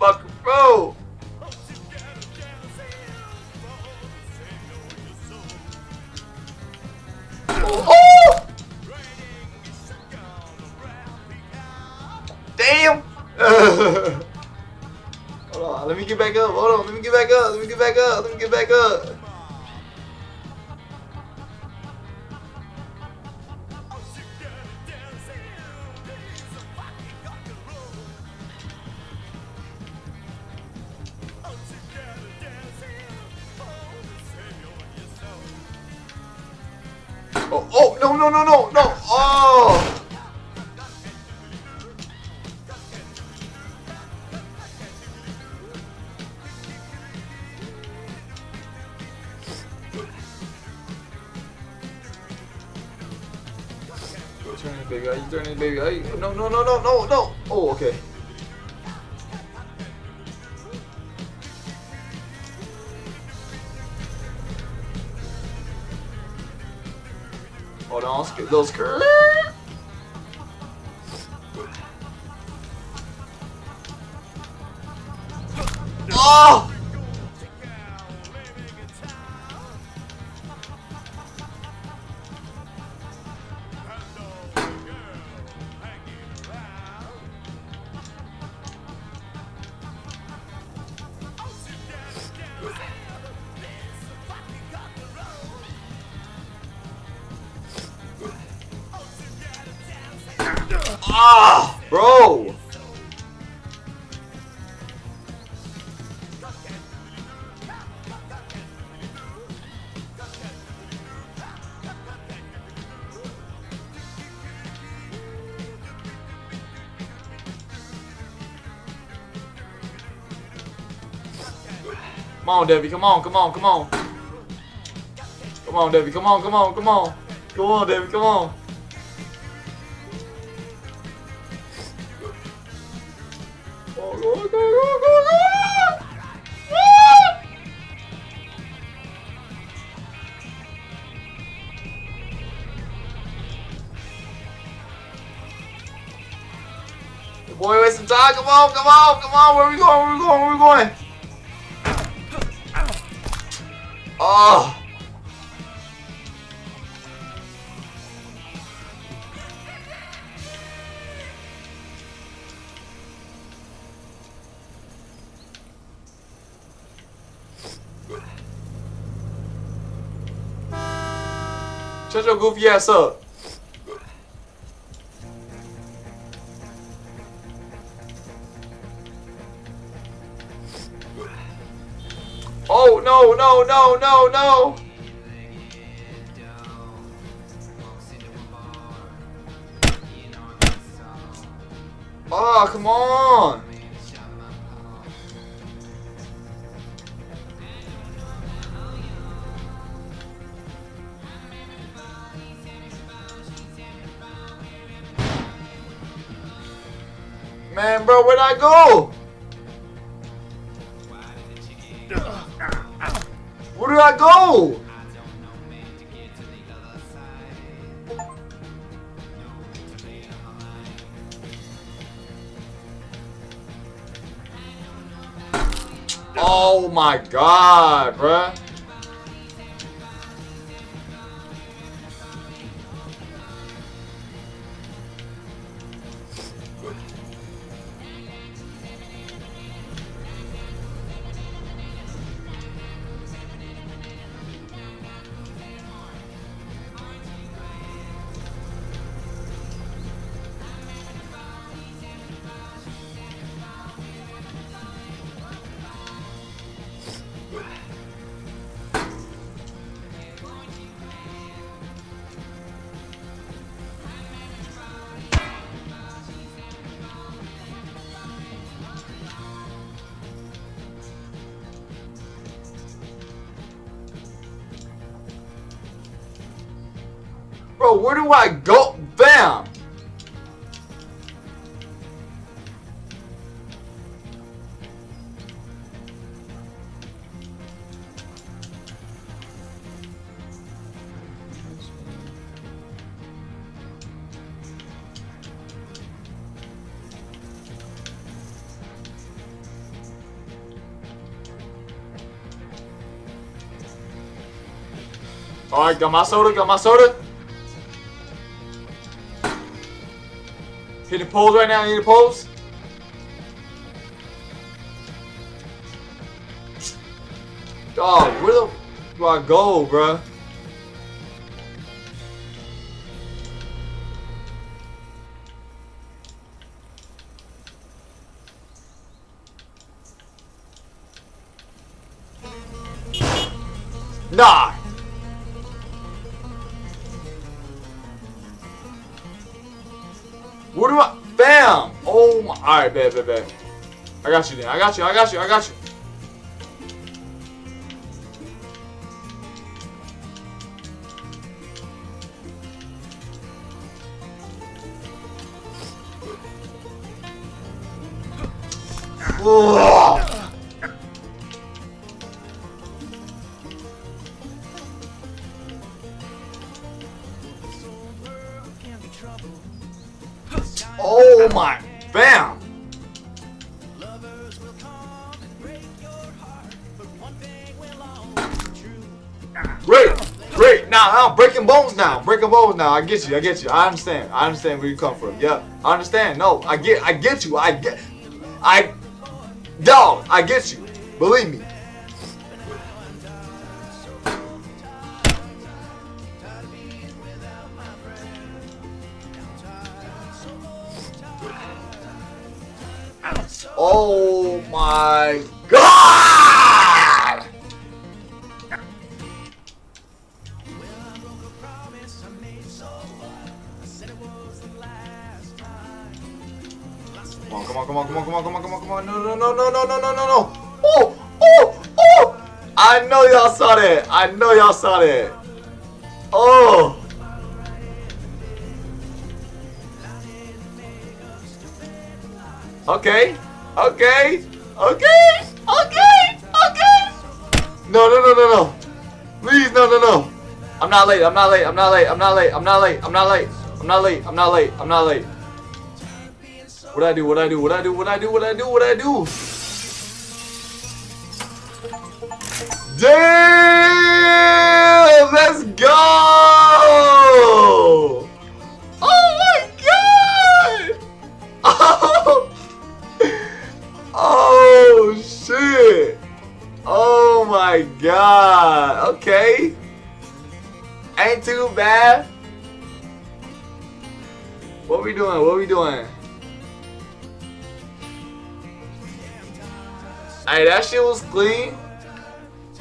Oh, damn. Hold on, let me get back up. Hold on, let me get back up. Oh, no. Oh. Turn it, baby. You turn it, baby. No. Oh, okay. Hold on, skip those curves. Oh! Ah, bro. Come on, Debbie. Come on. Come on, Debbie. Come on. Come on, Debbie. Come on. Go. Boy, wasting time. Come on. Where we going? Oh. Shut your goofy ass up. Oh, no. Oh, come on. Man, bro, where'd I go? Where did I go? Oh my God, bruh. Bro, where do I go? Bam! Alright, got my soda, got my soda. Hitting poles right now, hitting poles. Dog, where the do I go, bruh? Nah. What do I? Bam! Oh my! All right, bet. I got you then. I got you. Ugh. Oh my, bam! Great. Now I'm breaking bones now. I get you. I understand where you come from. Yeah, I understand. No, I get you. Dog, I get you. Believe me. Oh my God! Come on. No. Oh! I know y'all saw that. Oh! Okay. No. Please, no. I'm not late. What I do? Damn! Let's go! Oh my God! Oh shit! Oh my God! Okay, ain't too bad. What we doing? Hey, that shit was clean.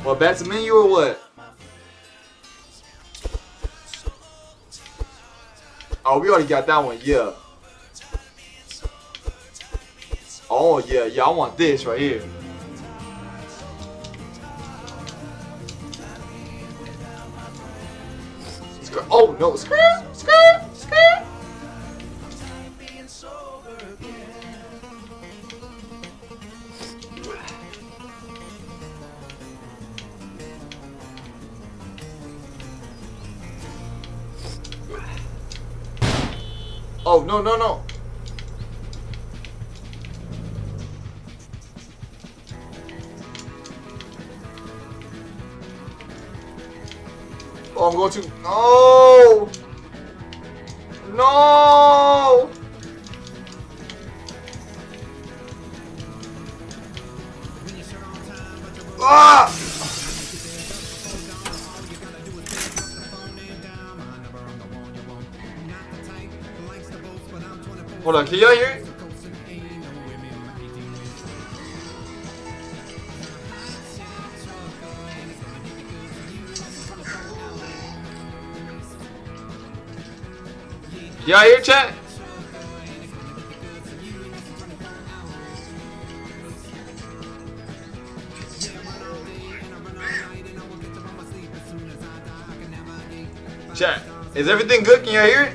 What, back to menu or what? Oh, we already got that one, yeah. Oh, yeah, I want this right here. Oh, no, skirt. Oh, no. Oh, I'm going to. No! Ah! Hold on, can y'all hear it? Y'all hear chat? Chat. Is everything good? Can you hear it?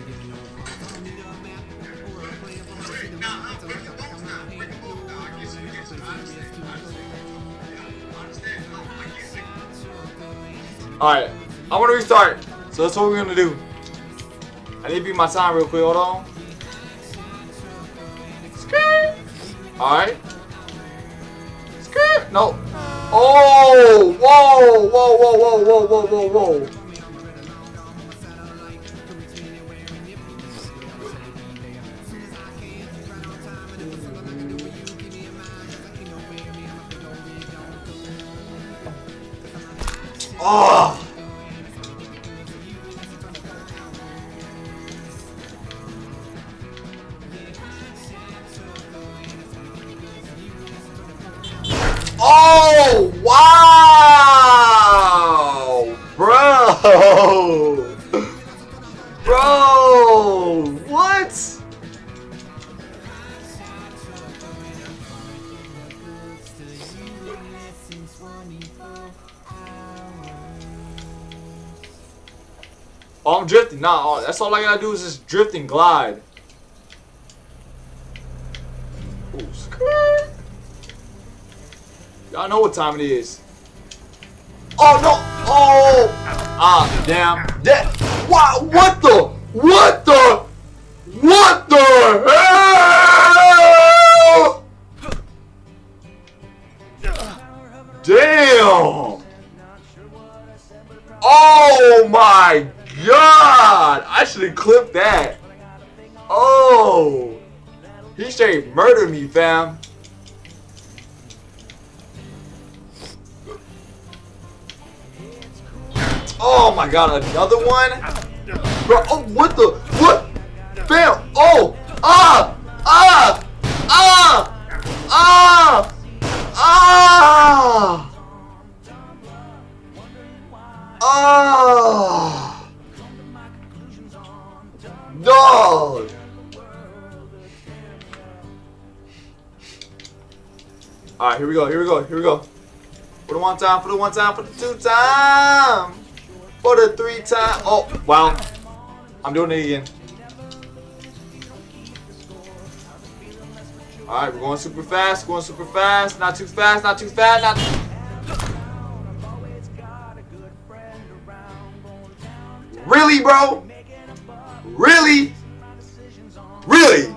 Alright, I want to restart. So that's what we're gonna do. I need to beat my time real quick. Hold on. Skirt. Alright. Skirt. No. Oh! Whoa! Whoa! Whoa! Whoa! Whoa! Whoa! Whoa! Whoa! Oh! Oh! Wow! Bro! Bro! What? Oh, I'm drifting. Nah, that's all I gotta do is just drift and glide. Ooh, skirt. Y'all know what time it is. Oh no! Oh! Ah, damn. Wow! What the? What the? What the hell? Damn! Oh my God! I should have clipped that. Oh! He straight murdered me, fam. Oh my God! Another one, bro. Oh, what the? What? Fam! Oh! Ah! Ah! Ah! Ah! Ah! Ah! Dog! Alright, here we go, here we go, here we go. For the one time, for the one time, for the two time, for the three time. Oh, wow. I'm doing it again. Alright, we're going super fast, going super fast. Not too fast, not too fast, not too... Really, bro? Really? Really?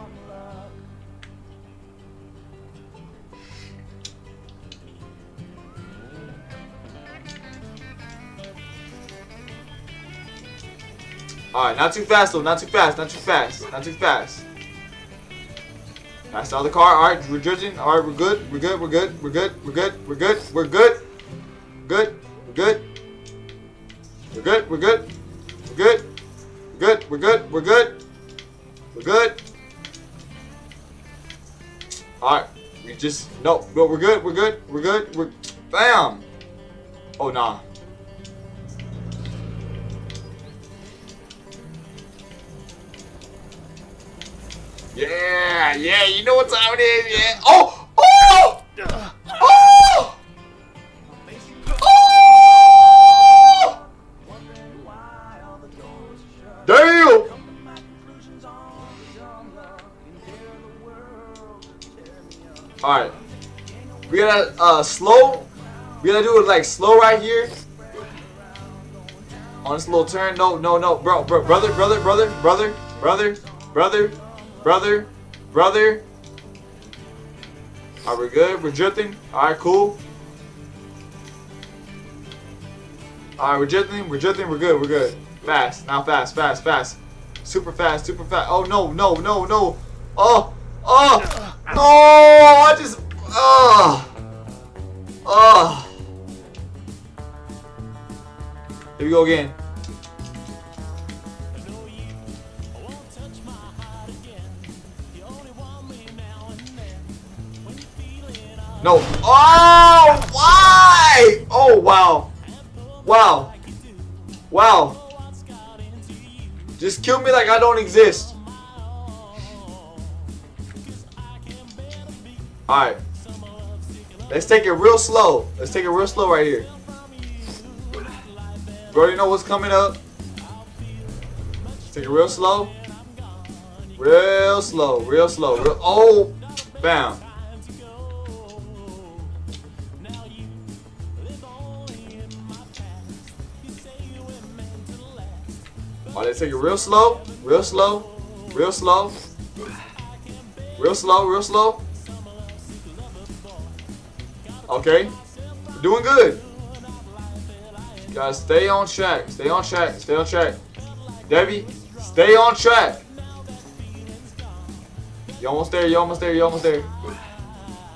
Alright, not too fast though, not too fast, not too fast, not too fast. That's the other car. Alright, we're drifting. Alright, we're good, we're good, we're good, we're good, we're good, we're good, we're good. Good, we're good. We're good, we're good. We're good. We're good, we're good, we're good. We're good. Alright, we just no, we're good, we're good, we're good, we're bam. Oh nah. Yeah, yeah, you know what time it is, yeah. Oh! Oh! Oh! Oh! Damn! Alright. We gotta slow. We gotta do it like slow right here. On this little turn. No, no, no. Brother. Alright, we're good. We're drifting. Alright, cool. Alright, we're drifting. We're drifting. We're good. We're good. Fast. Now fast. Fast. Fast. Super fast. Super fast. Oh, no. No. No. No. Oh. Oh. No. I just. Oh. Oh. Here we go again. No. Oh, why? Oh, wow. Wow. Wow. Just kill me like I don't exist. Alright. Let's take it real slow. Let's take it real slow right here. You already know what's coming up. take it real slow. Real slow, real slow. Oh, bam. Oh, let's take it real slow, real slow, real slow. Real slow, real slow. Okay. We're doing good. Guys, stay on track. Stay on track. Stay on track. Debbie, stay on track. You almost there. You almost there. You almost there.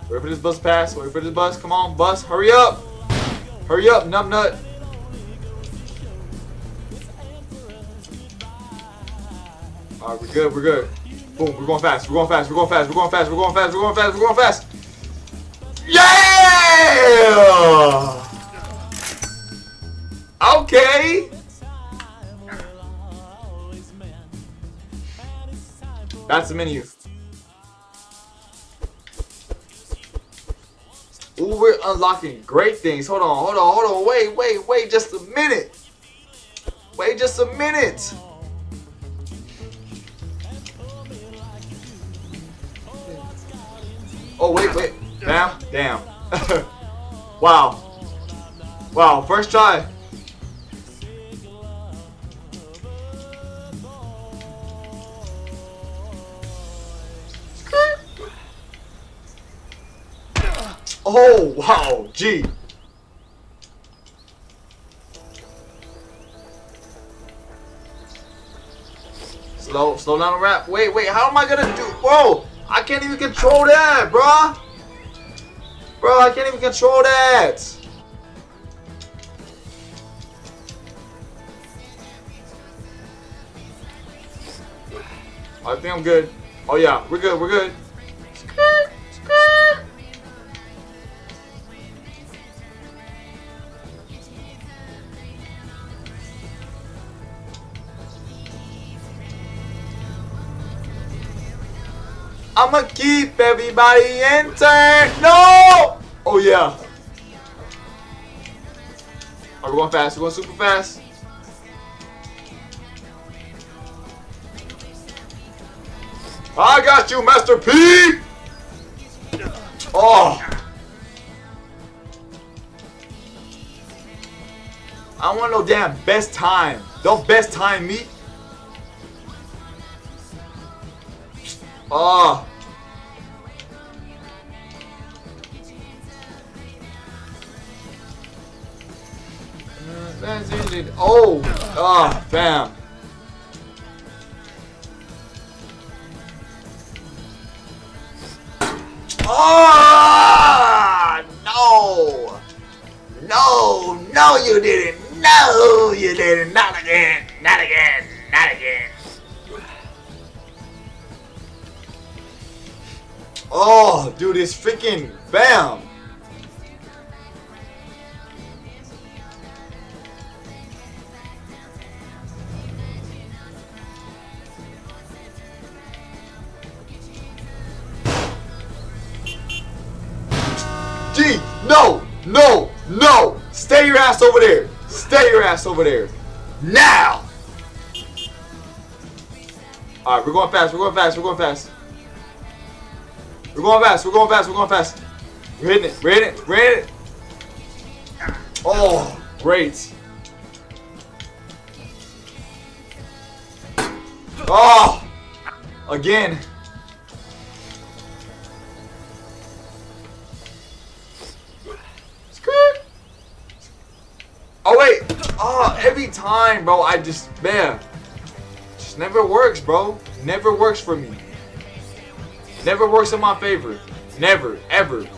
Wait for this bus to pass. Wait for this bus. Come on, bus. Hurry up. Hurry up, nut nut. Alright, we're good. We're good. Boom, we're going fast. We're going fast. We're going fast. We're going fast. We're going fast. We're going fast. We're going fast. Yeah! Okay. That's the menu. Ooh, we're unlocking great things. Hold on, hold on, hold on. Wait just a minute. Wait just a minute. Oh, wait. Damn. Wow. First try. Oh, wow. Gee. Slow down the rap. Wait. How am I gonna do? Whoa. I can't even control that, bruh. Bro, I can't even control that. I think I'm good. Oh yeah, we're good. We're good. I'ma keep everybody in turn. No! Oh yeah. We're going fast. We're going super fast. I got you, Master P. Oh. I don't want no damn best time. Don't best time me. Oh. Oh. Oh, bam. Oh, no. No, you didn't. No, you didn't. Not again. Not again. Not again. Oh, dude, it's freaking bam. G, no. Stay your ass over there. Stay your ass over there. Now. All right, we're going fast. We're going fast. We're going fast. We're going fast. We're going fast. We're going fast. We're hitting it. We're hitting it. We're hitting it. Oh, great. Oh, again. Oh wait. Oh, every time, bro. I just, man. Just never works, bro. Never works for me. Never works in my favor. Never, ever.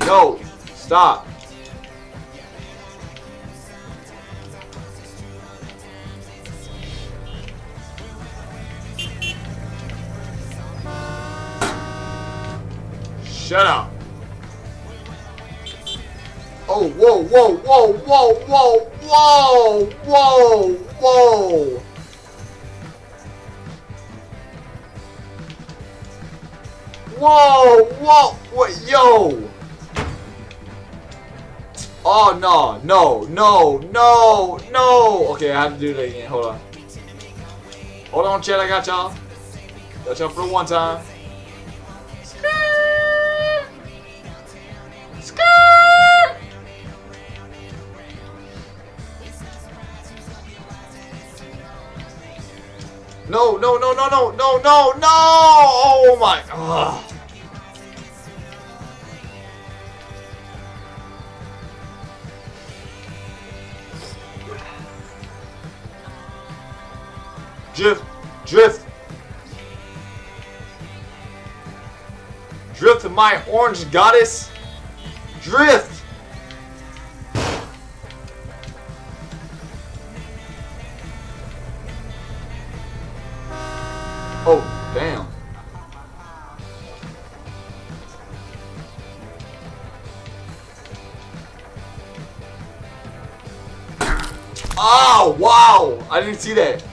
No, stop. Shut up. Oh, whoa. Whoa, what, yo. Oh, no. No. No. No. No. Okay, I have to do that again. Hold on. Hold on, chat. I got y'all. Got y'all for one time. Skirt. Skirt. No, no, no, no, no, no, no, no! Oh my! Ugh. Drift, drift, drift, my orange goddess, drift. Oh, damn. Oh, wow. I didn't see that.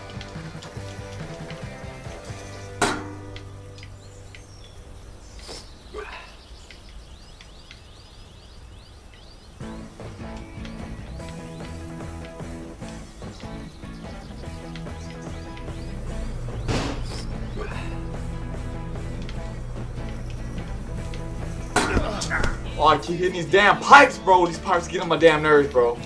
Oh, I keep hitting these damn pipes, bro. These pipes get on my damn nerves, bro.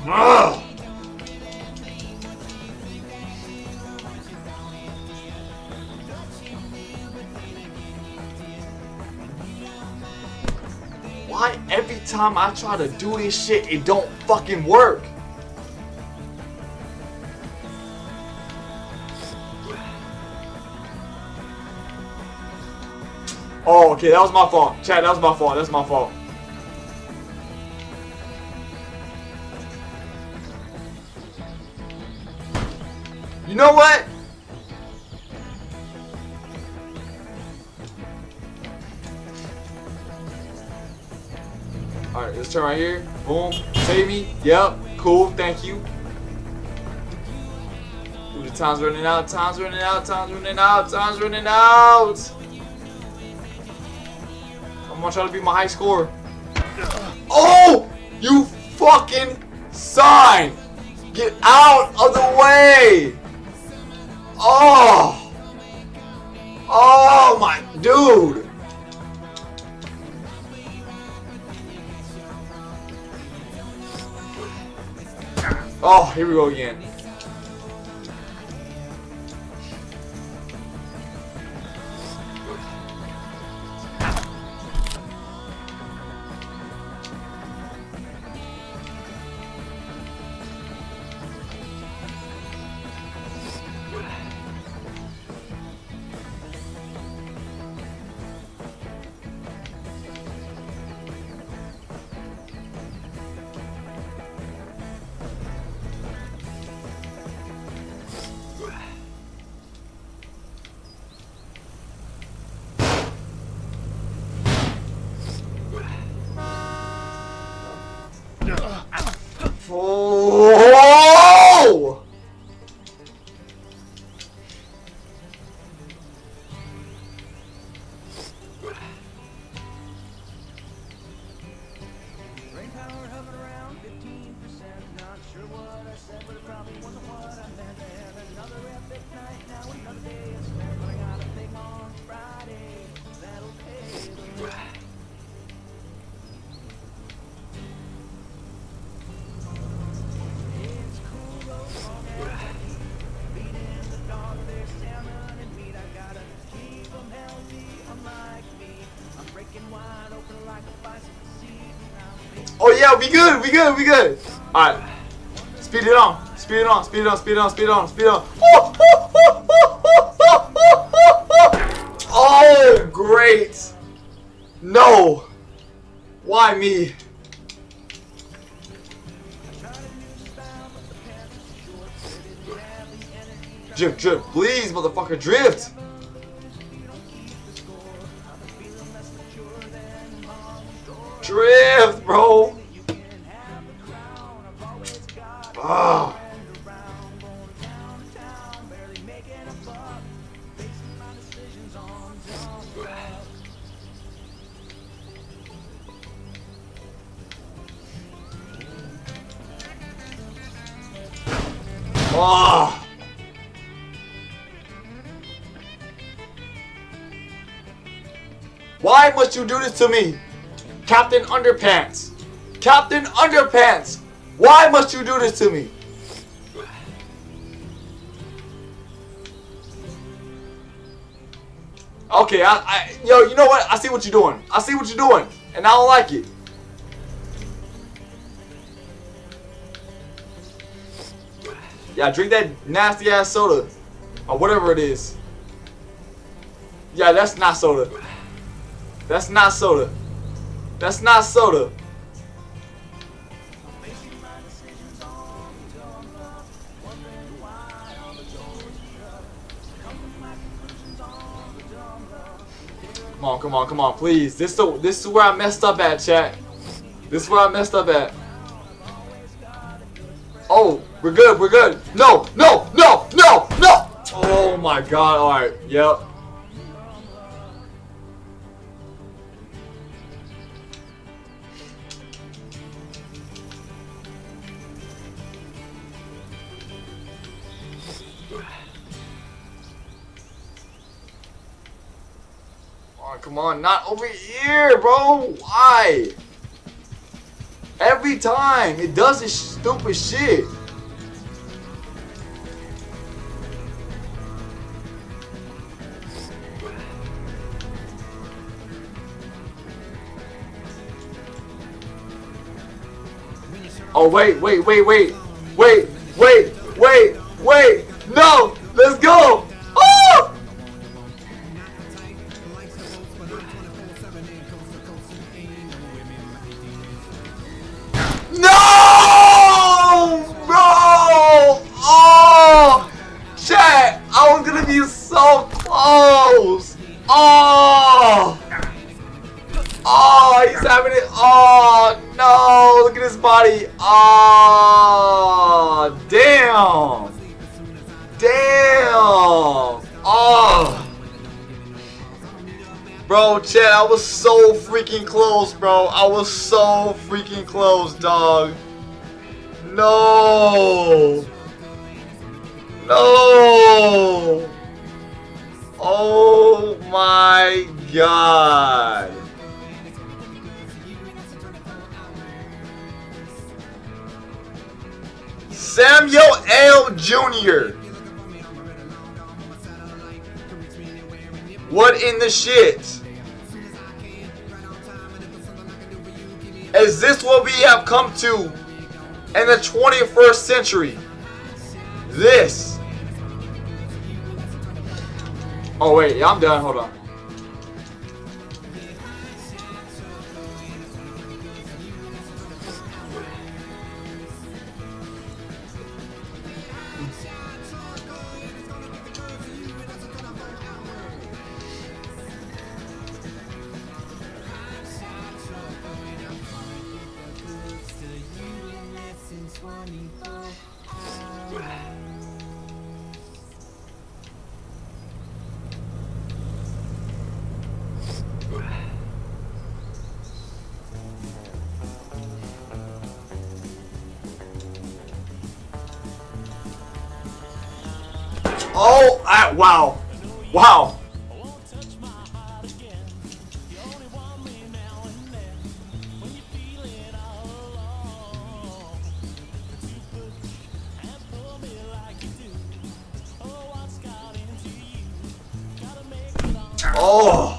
Ugh. Why every time I try to do this shit, it don't fucking work? Oh, okay, that was my fault. Chat, that was my fault. That's my fault. You know what? Alright, let's turn right here. Boom. Save me. Yep. Cool. Thank you. Ooh, the time's running out. Time's running out. Time's running out. Time's running out. I'm gonna try to beat my high score. Oh! You fucking sign! Get out of the way! Oh! Oh my dude! Oh, here we go again. Oh! Brain power hovering around 15%. Not sure what I said, but it probably wasn't what I meant. There another epic night, now another day is spent. But I got a thing on Friday that'll pay the rent. It's cool though, long as I keep feeding the dog their salmon and meat. I gotta keep them healthy, unlike me. I'm breaking wide open like a bicycle seat. Oh yeah, we good, we good, we good. Alright. Speed it on. Speed it on, speed it on, speed it on, speed it on, speed it on. Oh, great. No. Why me? Drift, drift, please, motherfucker, drift. drift, bro. Ah. Oh. Why must you do this to me? Captain Underpants. Captain Underpants. Why must you do this to me? Okay, yo, you know what? I see what you're doing. I see what you're doing. And I don't like it. Yeah, drink that nasty ass soda. Or whatever it is. Yeah, that's not soda. That's not soda. That's not soda. Come on, come on, come on, please. This is where I messed up at, chat. This is where I messed up at. Oh, we're good, we're good. No, no, no, no, no! Oh my god, alright, yep. Come on, not over here, bro. Why? Every time it does this stupid shit. Oh wait, wait, wait, wait, wait, wait, wait, wait. No, let's go. Oh! No, bro! Oh, chat! I was gonna be so close. Oh, oh, he's having it. Oh no! Look at his body. Oh, damn! Damn! Oh. Bro, chat, I was so freaking close, bro. I was so freaking close, dog. No. No. Oh my god. Samuel L. Jr. What in the shit? Is this what we have come to in the 21st century? This. Oh wait, yeah, I'm done. Hold on. Oh, wow. Wow. Oh.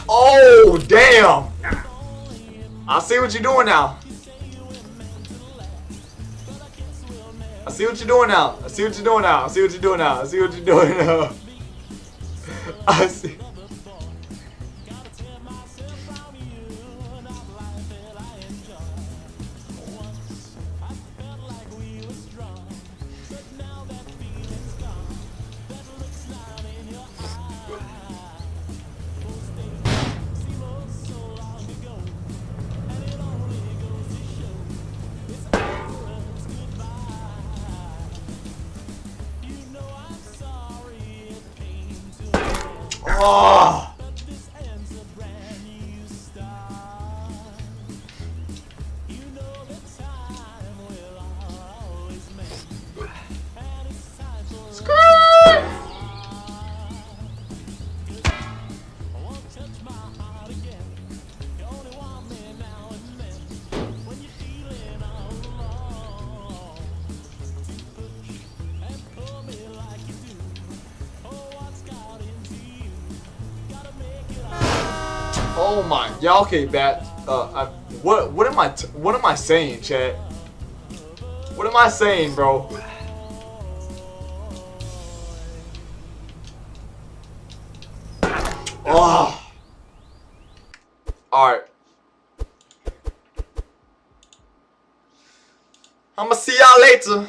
Oh, damn. I see what you're doing now. I see what you're doing now. I see what you're doing now. I see what you're doing now. I see what you're doing now. I see. Oh. Oh my, yeah, okay, Bat. What am I saying, chat? What am I saying, bro? Oh. All right. I'ma see y'all later.